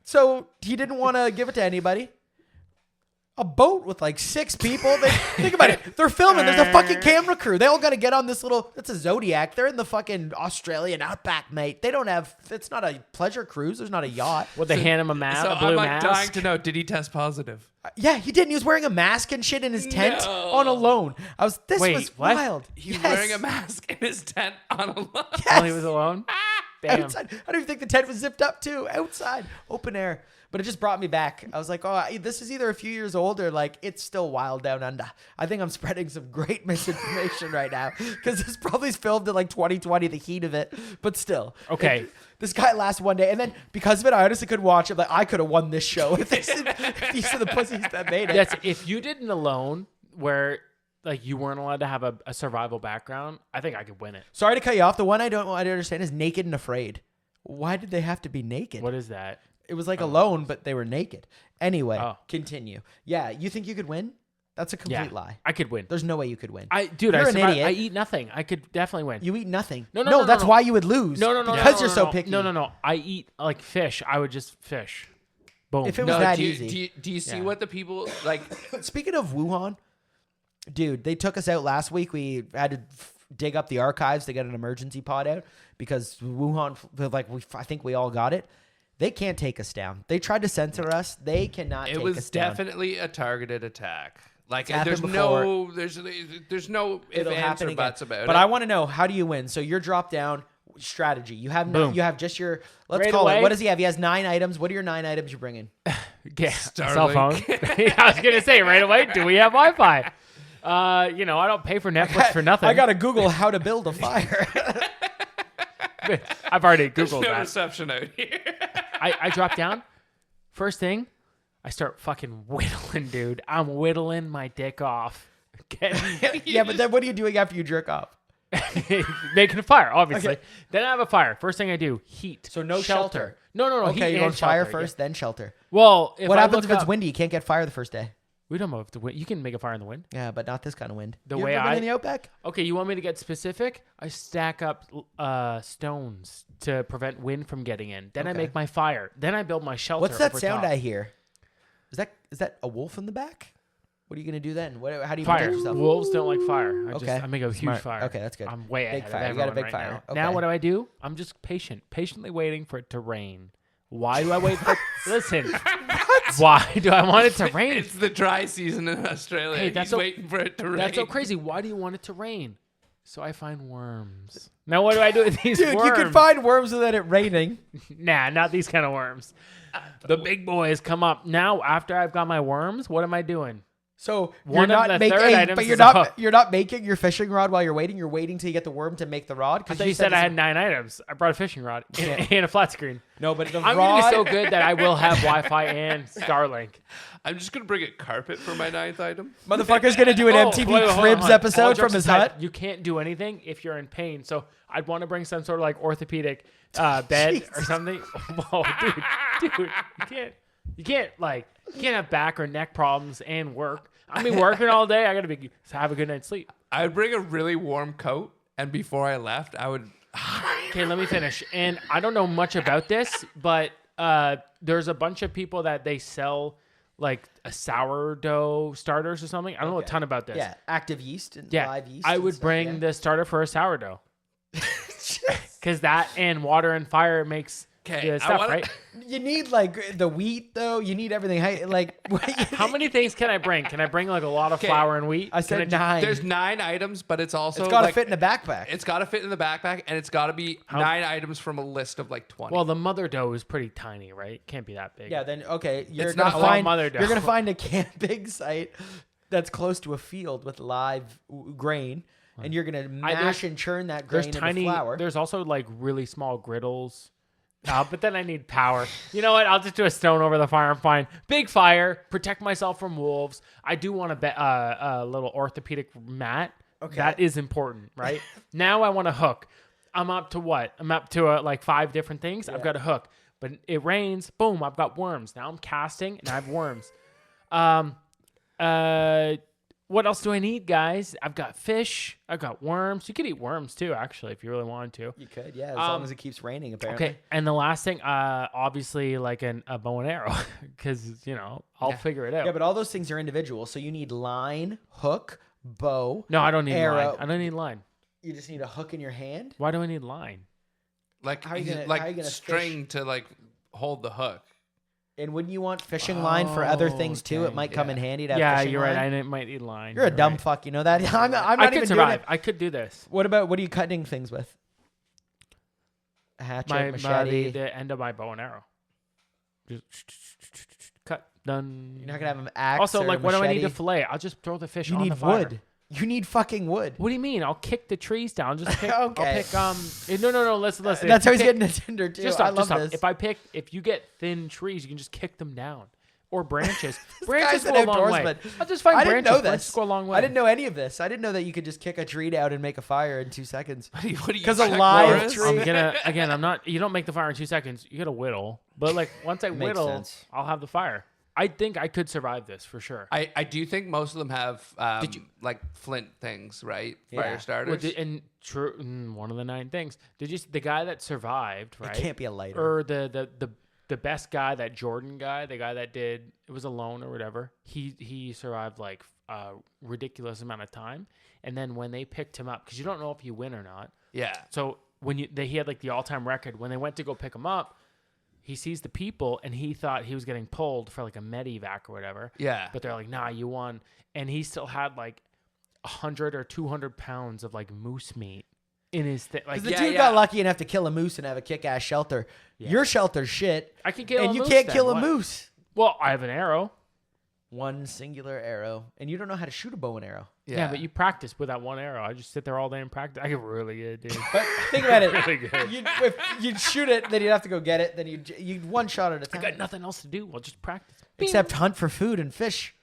A: so he didn't want to give it to anybody. A boat with like 6 people. Think about it. They're filming. There's a fucking camera crew. They all got to get on this little. It's a Zodiac. They're in the fucking Australian outback, mate. They don't have. It's not a pleasure cruise. There's not a yacht.
B: Would they hand him a mask?
C: So
B: A blue
C: I'm like
B: mask?
C: dying to know, did he test positive?
A: Yeah, he didn't. He was wearing a mask and shit in his tent
C: No.
A: on Alone. This
B: Wait,
A: was
B: what?
A: wild.
C: He's
A: Yes.
C: wearing a mask in his tent on a lawn.
A: Yes.
B: While he was alone. Damn.
A: Outside. I don't even think the tent was zipped up too. Outside, open air. But it just brought me back. I was like, oh, this is either a few years old or like it's still wild down under. I think I'm spreading some great misinformation right now because this probably is filmed in like 2020, the heat of it. But still,
B: Okay.
A: this guy lasts one day, and then because of it, I honestly could watch it. Like I could have won this show if these are the pussies that made it.
B: That's if you did an Alone where like you weren't allowed to have a survival background. I think I could win it.
A: Sorry to cut you off. The one I don't understand is Naked and Afraid. Why did they have to be naked?
B: What is that?
A: It was like Alone, but they were naked. Anyway,
B: Oh.
A: continue. Yeah, you think you could win? That's a complete lie.
B: I could win.
A: There's no way you could win.
B: Dude,
A: You're an idiot.
B: I eat nothing. I could definitely win.
A: You eat nothing.
B: No,
A: that's
B: no.
A: why you would lose.
B: No,
A: because you're so picky.
B: No. I eat like fish. I would just fish. Boom.
A: If it was that easy.
C: Do you see
B: Yeah.
C: what the people like?
A: Speaking of Wuhan, dude, they took us out last week. We had to dig up the archives to get an emergency pod out because Wuhan, like I think we all got it. They can't take us down. They tried to censor us. They cannot take us down.
C: It was definitely a targeted attack. Like
A: It's
C: there's
A: happened
C: no ifs,
A: It'll
C: ands,
A: happen
C: or
A: again.
C: buts about it.
A: But I want to know, how do you win? So your drop down strategy. You have no,
B: Boom.
A: you have just your, let's
B: Right
A: call
B: away.
A: it. What does he have? He has 9 items. What are your 9 items you're bringing?
B: Yeah, cell phone.
C: Starlink.
B: I was gonna say right away. Do we have Wi-Fi? I don't pay for Netflix for nothing.
A: I got to Google how to build a fire.
B: I've already
C: There's
B: Googled
C: no
B: that.
C: reception out here.
B: I drop down. First thing, I start fucking whittling, dude. I'm whittling my dick off.
A: Yeah, but then what are you doing after you jerk off?
B: Making a fire, obviously.
A: Okay.
B: Then I have a fire. First thing I do, heat.
A: So no shelter.
B: No.
A: Okay,
B: heat
A: you're
B: and
A: going fire
B: shelter,
A: first, then shelter.
B: Yeah. Well, if
A: What
B: I
A: happens
B: look
A: if it's
B: up-
A: windy? You can't get fire the first day.
B: We don't know if the wind. You can make a fire in the wind.
A: Yeah, but not this kind of wind.
B: The
A: You
B: way
A: ever been
B: I-
A: in the outback?
B: Okay, you want me to get specific? I stack up stones to prevent wind from getting in. Then I
A: Okay.
B: make my fire. Then I build my shelter.
A: What's that
B: over
A: sound
B: top.
A: I hear? Is that a wolf in the back? What are you gonna do then? How do you
B: Fire.
A: protect yourself?
B: Wolves don't like fire.
A: Okay.
B: I make a huge
A: Smart.
B: fire.
A: Okay, that's good.
B: I'm way
A: Big
B: ahead
A: fire.
B: of
A: You got a
B: everyone
A: big
B: right
A: fire.
B: now.
A: Okay.
B: Now what do I do? I'm just patiently waiting for it to rain. Why do I wait for it? Listen. Why do I want it to rain?
C: It's the dry season in Australia.
B: Hey, that's
C: He's
B: so-
C: waiting for it to rain.
B: That's so crazy. Why do you want it to rain? So I find worms. Now what do I do with these
A: Dude,
B: worms?
A: you can find worms without it raining.
B: Nah, not these kind of worms. The big boys come up. Now after I've got my worms, what am I doing?
A: So
B: One
A: you're
B: of
A: not
B: the third
A: making,
B: items
A: but
B: is
A: you're
B: a hook.
A: not you're not making your fishing rod while you're waiting. You're waiting till you get the worm to make the rod.
B: I thought you said I had 9 items. I brought a fishing rod and a flat screen.
A: no, but the
B: I'm
A: rod.
B: gonna be so good that I will have Wi-Fi and Starlink.
C: I'm just gonna bring a carpet for my 9th item.
A: Motherfucker's gonna do an
B: Oh,
A: MTV
B: wait, hold on,
A: Cribs
B: hold on.
A: episode
B: All
A: from
B: jokes
A: his
B: aside,
A: hut.
B: You can't do anything if you're in pain. So I'd want to bring some sort of like orthopedic bed or something. Whoa, dude, you can't have back or neck problems and work. I mean, working all day. I gotta have a good night's sleep.
C: I would bring a really warm coat, and before I left, I would.
B: Okay, let me finish. And I don't know much about this, but there's a bunch of people that they sell like a sourdough starters or something. I don't know a ton about this.
A: Yeah, active yeast and
B: Yeah,
A: live yeast.
B: I
A: and
B: would
A: stuff,
B: bring
A: yeah.
B: the starter for a sourdough because that and water and fire makes
C: Okay,
B: the stuff, right?
A: You need like the wheat though. You need everything. Like
B: How many things can I bring? Can I bring like a lot of
C: Okay,
B: flour and wheat?
A: I
B: Can
A: said
B: ju-
A: 9.
C: There's 9 items, but it's also
A: It's got to
C: like,
A: fit in a backpack.
C: It's got to fit in the backpack, and it's got to be 9 items from a list of like 20.
B: Well, the mother dough is pretty tiny, right? Can't be that big.
A: Yeah, then okay, you're
C: It's
A: gonna
C: not
A: find
B: mother dough.
A: you're gonna find a camping site that's close to a field with live grain, and you're gonna mash
B: there's-
A: and churn that
B: There's
A: grain into
B: tiny.
A: flour.
B: There's also like really small griddles. But then I need power. You know what? I'll just do a stone over the fire. I'm fine. Big fire. Protect myself from wolves. I do want a little orthopedic mat.
A: Okay.
B: That is important, right? Now I want a hook. I'm up to what? I'm up to like 5 different things. I've got a hook. But it rains. Boom. I've got worms. Now I'm casting and I have worms. What else do I need, guys? I've got fish. I've got worms. You could eat worms too, actually, if you really wanted to.
A: You could, yeah, as long as it keeps raining. Apparently.
B: Okay, and the last thing, obviously, like a bow and arrow, because I'll figure it out.
A: Yeah, but all those things are individual. So you need line, hook, bow.
B: No, I don't need
A: arrow.
B: line. I don't need line.
A: You just need a hook in your hand.
B: Why do I need line?
C: like
A: how are you gonna-
C: like
A: how are you gonna
C: string to like hold the hook.
A: And wouldn't you want fishing line for other things too? It
B: okay,
A: might come in handy to have
B: Yeah,
A: fishing
B: you're
A: line.
B: right. I might need line.
A: You're a dumb
B: right.
A: fuck. You know that. I'm not
B: I could
A: even
B: survive.
A: doing it.
B: I could do this.
A: What are you cutting things with? A hatchet, machete.
B: The end of my bow and arrow. Just cut. Done.
A: You're not gonna have an axe.
B: Also,
A: or
B: like,
A: a
B: what do I need to
A: machete.
B: fillet? I'll just throw the fish
A: You
B: on
A: need
B: the fire.
A: wood. You need fucking wood.
B: What do you mean? I'll kick the trees down. Just pick.
A: Okay.
B: I'll pick. No. Listen.
A: That's how he's getting a Tinder too.
B: Just
A: I
B: stop.
A: love
B: Just stop.
A: this.
B: If you get thin trees, you can just kick them down, or branches.
A: This
B: branches
A: guy's
B: go
A: an
B: a long way.
A: outdoorsman.
B: I'll just find
A: I didn't
B: branches.
A: know
B: Branches
A: this.
B: go a long way.
A: I didn't know any of this. I didn't know that you could just kick a tree down and make a fire in 2 seconds.
C: What do you?
A: Because a
C: Chuck
A: live
C: Norris?
A: tree-
B: I'm gonna again. I'm not. You don't make the fire in 2 seconds. You gotta whittle. But like once I
A: Makes
B: whittle,
A: sense.
B: I'll have the fire. I think I could survive this for sure.
C: I do think most of them have like flint things, right?
A: Yeah.
C: Fire starters.
B: Well, and true, one of the 9 things. Did you? The guy that survived, right?
A: It can't be a lighter.
B: Or the best guy, that Jordan guy, the guy that did it was alone or whatever. He survived like a ridiculous amount of time, and then when they picked him up, because you don't know if you win or not.
C: Yeah.
B: So when he had like the all-time record. When they went to go pick him up, he sees the people and he thought he was getting pulled for like a medevac or whatever.
C: Yeah.
B: But they're like, nah, you won, and he still had like 100 or 200 pounds of like moose meat in his thing. Like,
A: The dude got lucky enough to kill a moose and have a kick-ass shelter.
B: Yeah.
A: Your shelter's shit,
B: I can kill
A: and
B: a
A: you
B: moose
A: can't
B: then.
A: kill a
B: What?
A: moose.
B: Well, I have an arrow.
A: One singular arrow, and you don't know how to shoot a bow and arrow.
B: Yeah, but you practice with that one arrow. I just sit there all day and practice. I get really good, dude.
A: But think about it.
B: Really good.
A: If you'd shoot it, then you'd have to go get it. Then you'd one shot at a
B: I
A: time.
B: got nothing else to do. I'll just practice.
A: Except hunt for food and fish.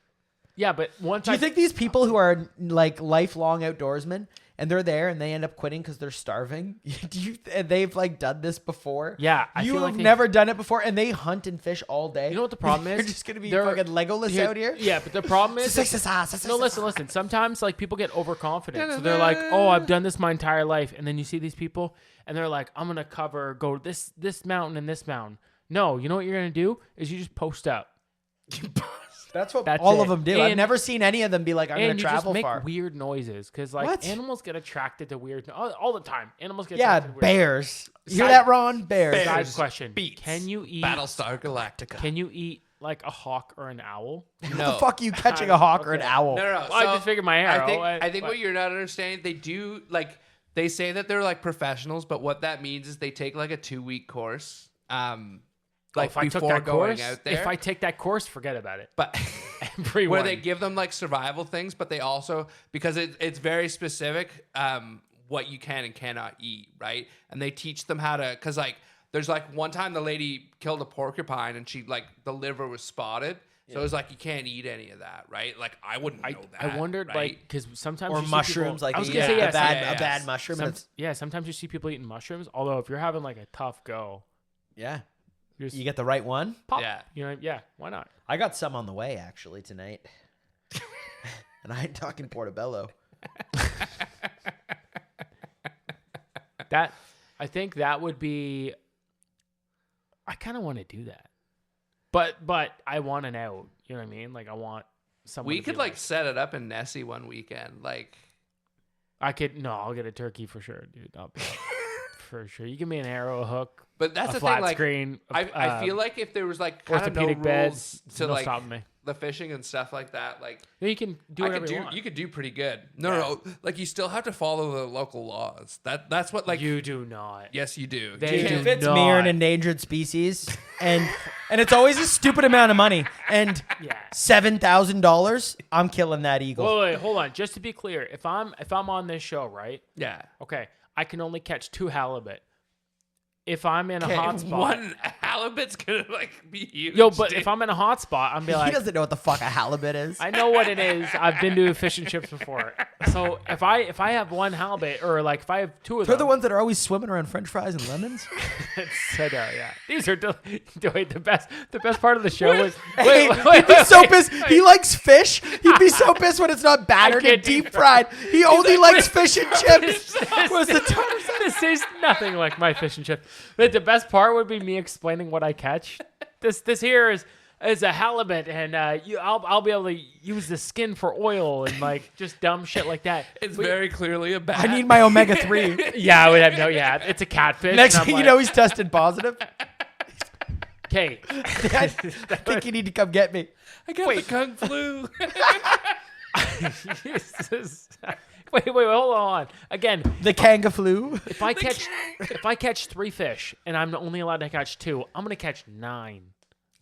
B: Yeah, but once
A: Do you think these people who are like lifelong outdoorsmen and they're there and they end up quitting because they're starving? And they've like done this before?
B: Yeah, I
A: you
B: feel
A: have
B: like
A: never done it before, and they hunt and fish all day.
B: You know what the problem is?
A: They're just gonna be
B: They're-
A: fucking Legolas out here.
B: Yeah, but the problem is no. Listen. Sometimes like people get overconfident, so they're like, "Oh, I've done this my entire life," and then you see these people, and they're like, "I'm gonna go this mountain and this mountain." No, you know what you're gonna do is you just post up.
A: That's what
B: That's
A: all
B: it.
A: of them do. I've
B: And-
A: never seen any of them be like, "I'm gonna
B: And you just
A: travel
B: make
A: far."
B: weird noises because like
A: What?
B: animals get attracted to weird all the time. Animals get
A: Yeah,
B: attracted to weird.
A: bears. You hear
B: Side-
A: that, Ron? Bears.
B: Side question:
C: Beats.
B: Can you eat?
C: Battlestar Galactica.
B: Can you eat like a hawk or an owl?
A: What the fuck are you catching a hawk or an
B: Okay.
A: owl?
C: No.
B: Well, I just figured my arrow.
C: I think what you're not understanding, they do like they say that they're like professionals, but what that means is they take like a 2-week course. Like
B: if I took
C: before
B: that
C: going
B: course,
C: out there.
B: if I take that course, forget about it.
C: but
B: Everyone.
C: where they give them like survival things, but they also because it's very specific what you can and cannot eat, right? And they teach them how to because like there's like one time the lady killed a porcupine and she like the liver was spotted. So it was like you can't eat any of that, right? Like I wouldn't know that.
B: I wondered,
C: right?
B: like, because sometimes
A: Or
B: you see
A: mushrooms,
B: people,
A: like
B: I was
A: they
B: gonna
A: eat
B: say
A: a
B: yes,
A: bad
C: yes.
A: mushroom. and it's-
B: sometimes you see people eating mushrooms. Although if you're having like a tough go,
A: yeah,
B: you're just
A: you get the right one.
B: pop.
C: Yeah.
B: You know, yeah, why not?
A: I got some on the way actually tonight, and I ain't talking portobello.
B: That I think that would be. I kind of want to do that, but I want an out. You know what I mean? Like I want someone.
C: We
B: to
C: could
B: be
C: like set it up in Nessie one weekend. Like
B: I could. No, I'll get a turkey for sure, dude. I'll be for sure. You give me an arrow, a hook,
C: but that's
B: a
C: the
B: flat
C: thing, like
B: screen.
C: I feel like if there was like kind of no
B: orthopedic
C: rules
B: beds.
C: to
B: No
C: like
B: stopping me.
C: the fishing and stuff like that, like
B: No, you can do whatever you want.
C: you could do pretty good. No, like you still have to follow the local laws. That's what like
B: you do not.
C: yes you do.
B: They
C: You
B: do
A: If it's
B: not.
A: near an endangered species, and it's always a stupid amount of money, and
B: Yeah.
A: $7,000, I'm killing that eagle.
B: Wait, hold on. Just to be clear, if I'm on this show, right?
C: yeah.
B: Okay, I can only catch 2 halibut. If I'm in a
C: Okay,
B: hot spot,
C: one halibut's gonna like be huge.
B: yo, but
C: dude.
B: if I'm in a hot spot, I'm be
A: He
B: like,
A: doesn't know what the fuck a halibut is.
B: I know what it is. I've been to fish and chips before. So if I have one halibut, or like if I have 2 of
A: They're
B: them,
A: the ones that are always swimming around French fries and lemons.
B: so yeah, these are wait, the best part of the show was
A: Hey, he'd be so pissed. He likes fish. He'd be so pissed when it's not battered
B: can't
A: and
B: do
A: deep fried. He only likes fish and chips.
B: This-
A: Was the time?
B: This tastes nothing like my fish and chips. But the best part would be me explaining what I catch. This here is a halibut, and I'll be able to use the skin for oil and like just dumb shit like that.
C: it's very clearly a bat.
A: I need my omega-3.
B: Yeah, I would have no. Yeah, it's a catfish.
A: Next
B: and I'm
A: thing you
B: like,
A: know, he's tested positive.
B: okay.
A: I think you need to come get me.
C: I got the kung flu.
B: Jesus. Wait, hold on. Again,
A: The kanga flu.
B: if I catch 3 fish and I'm only allowed to catch 2, I'm gonna catch 9.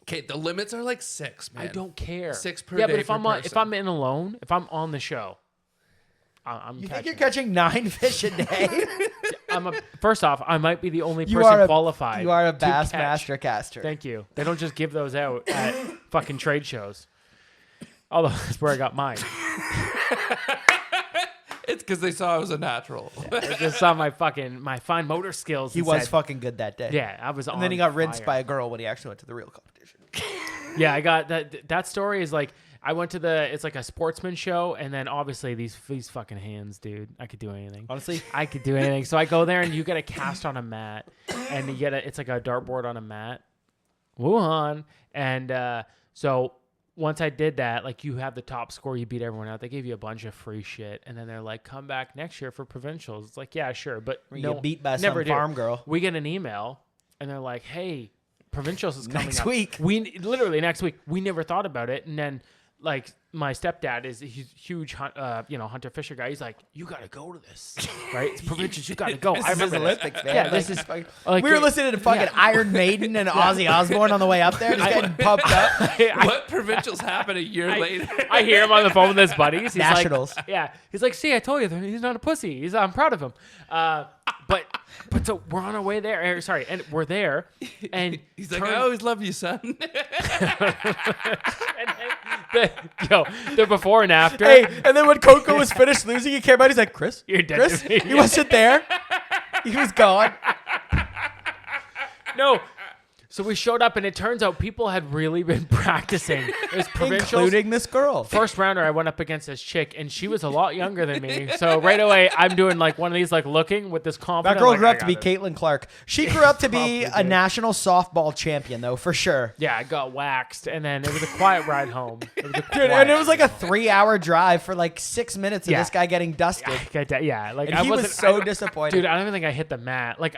C: Okay, the limits are like 6, man.
B: I don't care.
C: 6 per
B: yeah,
C: day
B: but if
C: per
B: I'm
C: person.
B: if I'm in alone, if I'm on the show, I'm
A: You think
B: catching.
A: you're catching 9 fish a day?
B: First off, I might be the only
A: You
B: person
A: are a
B: qualified.
A: You are a
B: to
A: bass
B: catch.
A: master caster.
B: Thank you. They don't just give those out at fucking trade shows. Although that's where I got mine.
C: It's because they saw I was a natural.
B: I just saw my fine motor skills.
A: He
B: and
A: was
B: said,
A: fucking good that day.
B: Yeah, I was on.
A: And then he got rinsed
B: fire.
A: by a girl when he actually went to the real competition.
B: Yeah, I got that. That story is like I went to it's like a sportsman show, and then obviously these fucking hands, dude. I could do anything.
A: Honestly,
B: I could do anything. So I go there, and you get a cast on a mat, and it's like a dartboard on a mat Wuhan. And so once I did that, like you have the top score, you beat everyone out. They gave you a bunch of free shit, and then they're like, "Come back next year for provincials." It's like, yeah, sure, but
A: You
B: no,
A: get beat by
B: never
A: some
B: do.
A: farm girl.
B: We get an email, and they're like, "Hey, provincials is coming
A: Next
B: up
A: week."
B: We literally next week. We never thought about it, and then like my stepdad is a huge hunter fisher guy. He's like, "You got to go to this, right? It's provincials. You got to go." I remember this.
A: Olympics, man.
B: Yeah,
A: Like,
B: this is
A: fucking-
B: like,
A: we were listening to fucking
B: yeah.
A: Iron Maiden and Ozzy Osbourne on the way up there, just getting pumped up.
C: What provincials happen a year later?
B: I hear him on the phone with his buddies. He's
A: Nationals.
B: Like, yeah. He's like, "See, I told you that he's not a pussy. I'm proud of him." But so we're on our way there. Sorry, and we're there, and
C: He's like, I always love you, son.
B: the before and after.
A: Hey, and then when Coco was finished losing, he came out. He's like, "Chris,
B: You're dead
A: Chris."
B: to me.
A: He wasn't there. He was gone.
B: No. So we showed up, and it turns out people had really been practicing. It was provincials.
A: Including this girl.
B: First rounder, I went up against this chick, and she was a lot younger than me. So right away, I'm doing like one of these, like looking with this confidence.
A: That girl
B: like,
A: grew
B: I
A: up to be
B: got it.
A: Caitlin Clark. She grew up to be
B: Probably
A: a
B: did.
A: national softball champion, though, for sure.
B: Yeah, I got waxed, and then it was a quiet ride home. It was a
A: Dude,
B: quiet
A: and it was like a 3-hour drive for like 6 minutes of
B: Yeah.
A: this guy getting dusted.
B: Yeah, like
A: And
B: I
A: he
B: wasn't
A: was so
B: I-
A: disappointed.
B: Dude, I don't even think I hit the mat. Like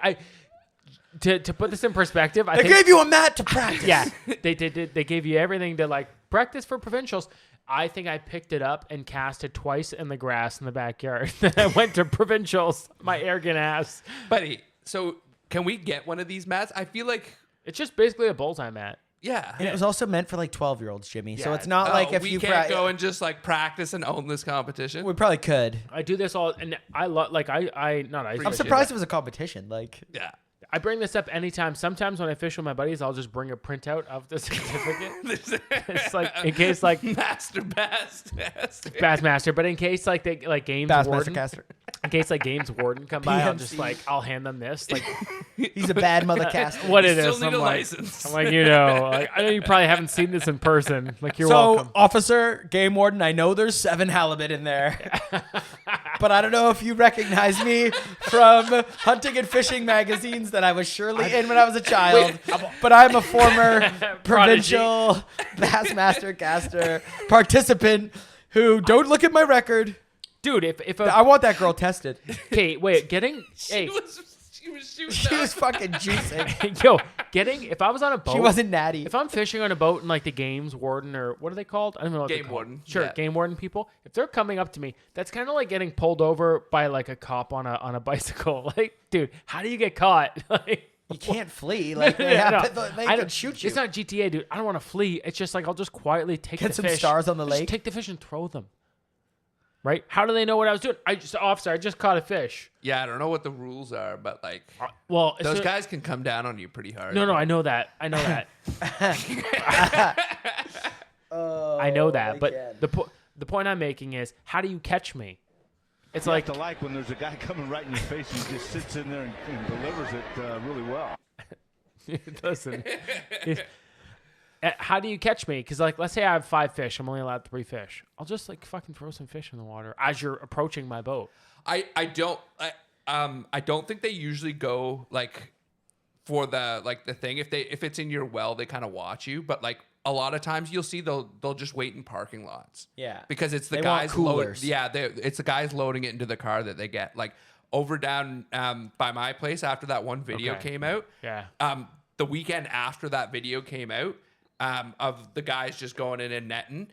B: to put this in perspective, I
A: They
B: think
A: gave you a mat to practice.
B: yeah, they did. They gave you everything to like practice for provincials. I think I picked it up and cast it twice in the grass in the backyard. Then I went to provincials. My arrogant ass.
C: Buddy, so can we get one of these mats? I feel like,
B: It's just basically a bullseye mat.
C: yeah.
A: And it was also meant for like 12-year-olds, Jimmy. So
B: Yeah.
A: it's not like if
C: we
A: you
C: can't go and just like practice and own this competition.
A: we probably could.
B: I do this all, and I love like I not I.
A: I'm
C: Appreciate
A: surprised
C: that.
A: it was a competition. Like,
C: Yeah.
B: I bring this up anytime. Sometimes when I fish with my buddies, I'll just bring a printout of the certificate. It's like in case like
C: Master Bass.
B: Bassmaster, but in case like they like games
A: Bassmaster
B: warden,
A: caster.
B: in case like games warden come by, I'll just
A: PMC.
B: like I'll hand them this like
A: He's a bad mother caster.
B: what
C: You
B: it
C: still
B: is.
C: need
B: I'm
C: a
B: like,
C: license.
B: I'm like, like, I know you probably haven't seen this in person. Like you're
A: So,
B: welcome.
A: officer, game warden, I know there's 7 halibut in there, but I don't know if you recognize me from hunting and fishing magazines that I was surely in when I was a child. But I'm a former provincial Bassmaster caster participant who, don't look at my record.
B: Dude, if
A: I want that girl tested.
B: okay, wait, getting hey,
C: She was shooting
A: She
C: up.
A: was fucking juicing.
B: yo, getting if I was on a boat,
A: She wasn't natty.
B: if I'm fishing on a boat and like the games warden or what are they called? I don't know what
C: Game
B: they're called.
C: warden,
B: Sure,
C: yeah.
B: game warden people. If they're coming up to me, that's kind of like getting pulled over by like a cop on a bicycle. Like, dude, how do you get caught? Like,
A: You can't flee. Like, they,
B: Yeah,
A: have,
B: no,
A: they
B: I
A: can
B: don't-
A: shoot you.
B: It's not GTA, dude. I don't want to flee. It's just like I'll just quietly take
A: Get
B: the
A: some
B: fish.
A: stars on the
B: Just
A: lake.
B: take the fish and throw them. Right? How do they know what I was doing? Officer, I just caught a fish.
C: Yeah, I don't know what the rules are, but like
B: Well, as
C: those
B: soon-
C: guys can come down on you pretty hard.
B: No, I know that. I know that. I know that. But the point I'm making is, how do you catch me? It's
F: You
B: like
F: have to like when there's a guy coming right in your face and he just sits in there and delivers it really well.
B: listen. How do you catch me? Because like, let's say I have 5 fish. I'm only allowed 3 fish. I'll just like fucking throw some fish in the water as you're approaching my boat.
C: I don't think they usually go like for the thing. If it's in your well, they kind of watch you, but like a lot of times you'll see they'll just wait in parking lots.
A: Yeah.
C: Because it's the
A: They want
C: guys
A: coolers.
C: it's the guys loading it into the car that they get. Like over down by my place after that one video
B: Okay.
C: came out.
B: Yeah.
C: The weekend after that video came out, of the guys just going in and netting,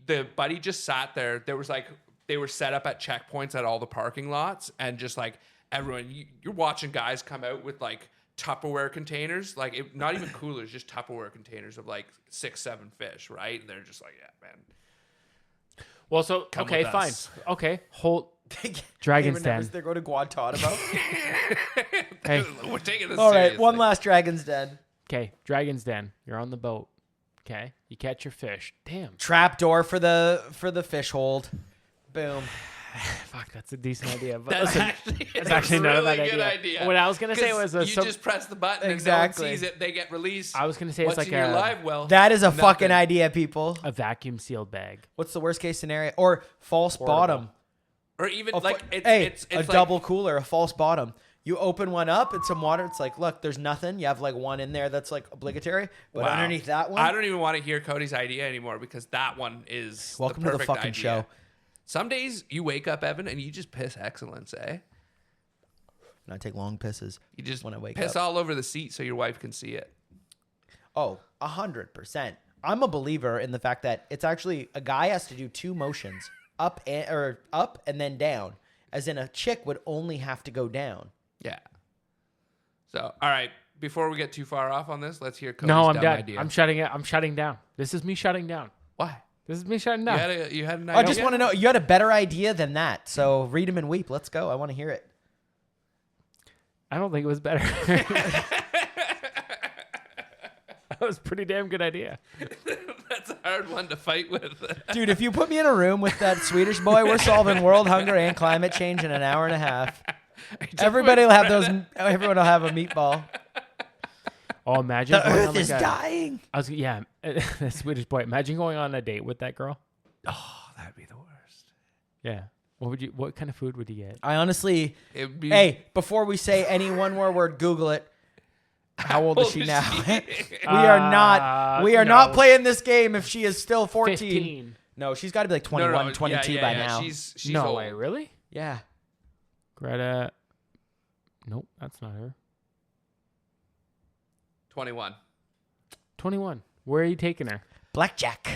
C: the buddy just sat there. There was like they were set up at checkpoints at all the parking lots, and just like everyone, you're watching guys come out with like Tupperware containers, like not even coolers, just Tupperware containers of like 6-7 fish, right? And they're just like, yeah, man.
B: Well, so
C: Come
B: okay,
C: with
B: fine.
C: us.
B: Okay, hold. Dragon's Den.
A: They're going to Guantanamo.
B: Hey,
C: We're taking this
A: All right,
C: seriously.
A: one last Dragon's Den.
B: okay, Dragon's Den. You're on the boat. Okay, you catch your fish. Damn.
A: Trap door for the fish hold. Boom.
B: Fuck, that's a decent idea. But
C: That's
B: listen,
C: actually,
B: it's actually not a
C: really
B: bad
C: good
B: idea. What I was gonna say
C: 'Cause
B: was
C: you just press the button
A: Exactly.
C: and no one sees it. They get released.
B: I was gonna say
C: What's
B: it's like
C: in your
B: a,
C: live well?
A: That is a
C: Nothing.
A: fucking idea, people.
B: a vacuum sealed bag.
A: What's the worst case scenario? Or false bottom.
C: Or even
A: A
C: like
A: fu-
C: it's
A: hey,
C: it's
A: a
C: like,
A: double cooler, a false bottom. You open one up, it's some water. It's like, look, there's nothing. You have like one in there that's like obligatory, but
C: Wow.
A: underneath that one,
C: I don't even want to hear Cody's idea anymore because that one is
A: welcome
C: the
A: to the
C: perfect
A: fucking
C: idea.
A: show.
C: Some days you wake up, Evan, and you just piss excellence, eh?
A: And I take long pisses.
C: You just
A: when I wake
C: piss
A: up.
C: all over the seat so your wife can see it.
A: Oh, 100%. I'm a believer in the fact that it's actually a guy has to do two motions, up and then down, as in a chick would only have to go down.
C: Yeah. So, all right. Before we get too far off on this, let's hear Cody's
B: No, I'm
C: dumb
B: done.
C: idea.
B: I'm shutting down. This is me shutting down.
C: Why?
B: This is me shutting down.
C: You had an
A: I
C: idea?
A: just want to know, you had a better idea than that. So read him and weep. Let's go. I want to hear it.
B: I don't think it was better. That was a pretty damn good idea.
C: That's a hard one to fight with.
A: Dude, if you put me in a room with that Swedish boy, we're solving world hunger and climate change in an hour and a half. Everybody will have everyone will have a meatball.
B: Oh, imagine
A: The
B: going
A: earth
B: on
A: is
B: like
A: dying.
B: the Swedish boy. Imagine going on a date with that girl.
C: Oh, that'd be the worst.
B: Yeah. What kind of food would you get?
A: I honestly,
C: It'd be,
A: hey, before we say any one more word, Google it. How old is she now? we are not playing this game if she is still 14.
B: 15.
A: No, she's got to be like 21, 22 by now.
C: She's
B: No
C: old.
B: way, really?
A: Yeah.
B: Greta. Nope, that's not her.
C: 21.
B: 21. Where are you taking her?
A: Blackjack.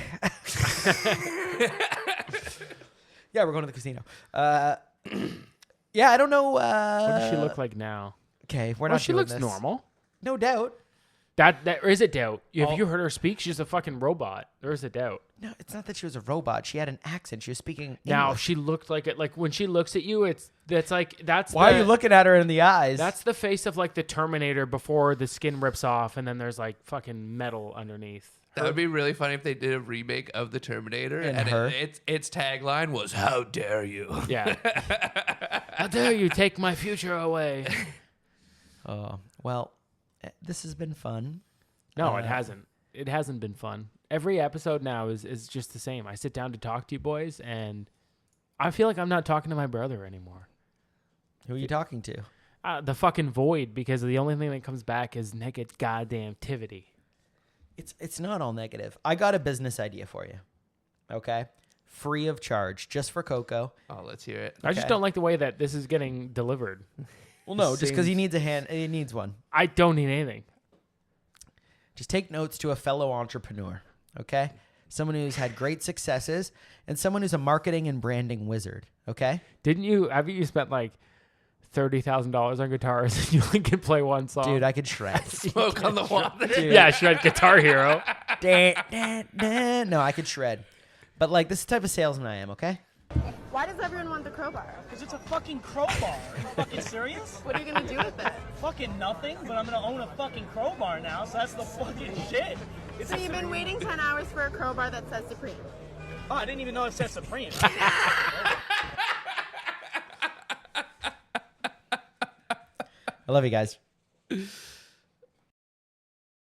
A: Yeah, we're going to the casino. Yeah, I don't know.
B: What does she look like now?
A: Okay, we're
B: Well,
A: not
B: she
A: doing
B: looks
A: this.
B: normal.
A: No doubt.
B: There is a doubt. Have you heard her speak? She's a fucking robot. There is a doubt.
A: No, it's not that she was a robot. She had an accent. She was speaking
B: Now
A: English.
B: she looked like it. Like when she looks at you, that's
A: Why are you looking at her in the eyes?
B: That's the face of like the Terminator before the skin rips off, and then there's like fucking metal underneath.
C: That would be really funny if they did a remake of the Terminator
A: And her?
C: its tagline was "How dare you?"
B: Yeah. How dare you take my future away?
A: Well, this has been fun.
B: No, it hasn't. It hasn't been fun. Every episode now is just the same. I sit down to talk to you boys, and I feel like I'm not talking to my brother anymore.
A: Who are you talking to?
B: The fucking void, because the only thing that comes back is naked goddamn activity.
A: It's not all negative. I got a business idea for you. Okay? Free of charge, just for Coco.
C: Oh, let's hear it.
B: I just
A: Okay.
B: don't like the way that this is getting delivered.
A: Well, no, just because he
B: Seems-
A: needs a hand. He needs one.
B: I don't need anything.
A: Just take notes to a fellow entrepreneur. Okay? Someone who's had great successes and someone who's a marketing and branding wizard. Okay?
B: Haven't you spent like $30,000 on guitars and you only can play one song?
A: Dude, I could shred.
C: Smoke on the water.
B: Yeah, shred Guitar Hero.
A: No, I could shred. But like, this is the type of salesman I am, okay?
G: Why does everyone want the crowbar?
H: Because it's a fucking crowbar. Are you fucking serious?
G: What are you gonna do with it?
H: Fucking nothing, but I'm gonna own a fucking crowbar now, so that's the fucking shit. It's
G: So you've been waiting 10 hours for a crowbar that says Supreme.
H: Oh, I didn't even know it said Supreme.
A: I love you guys.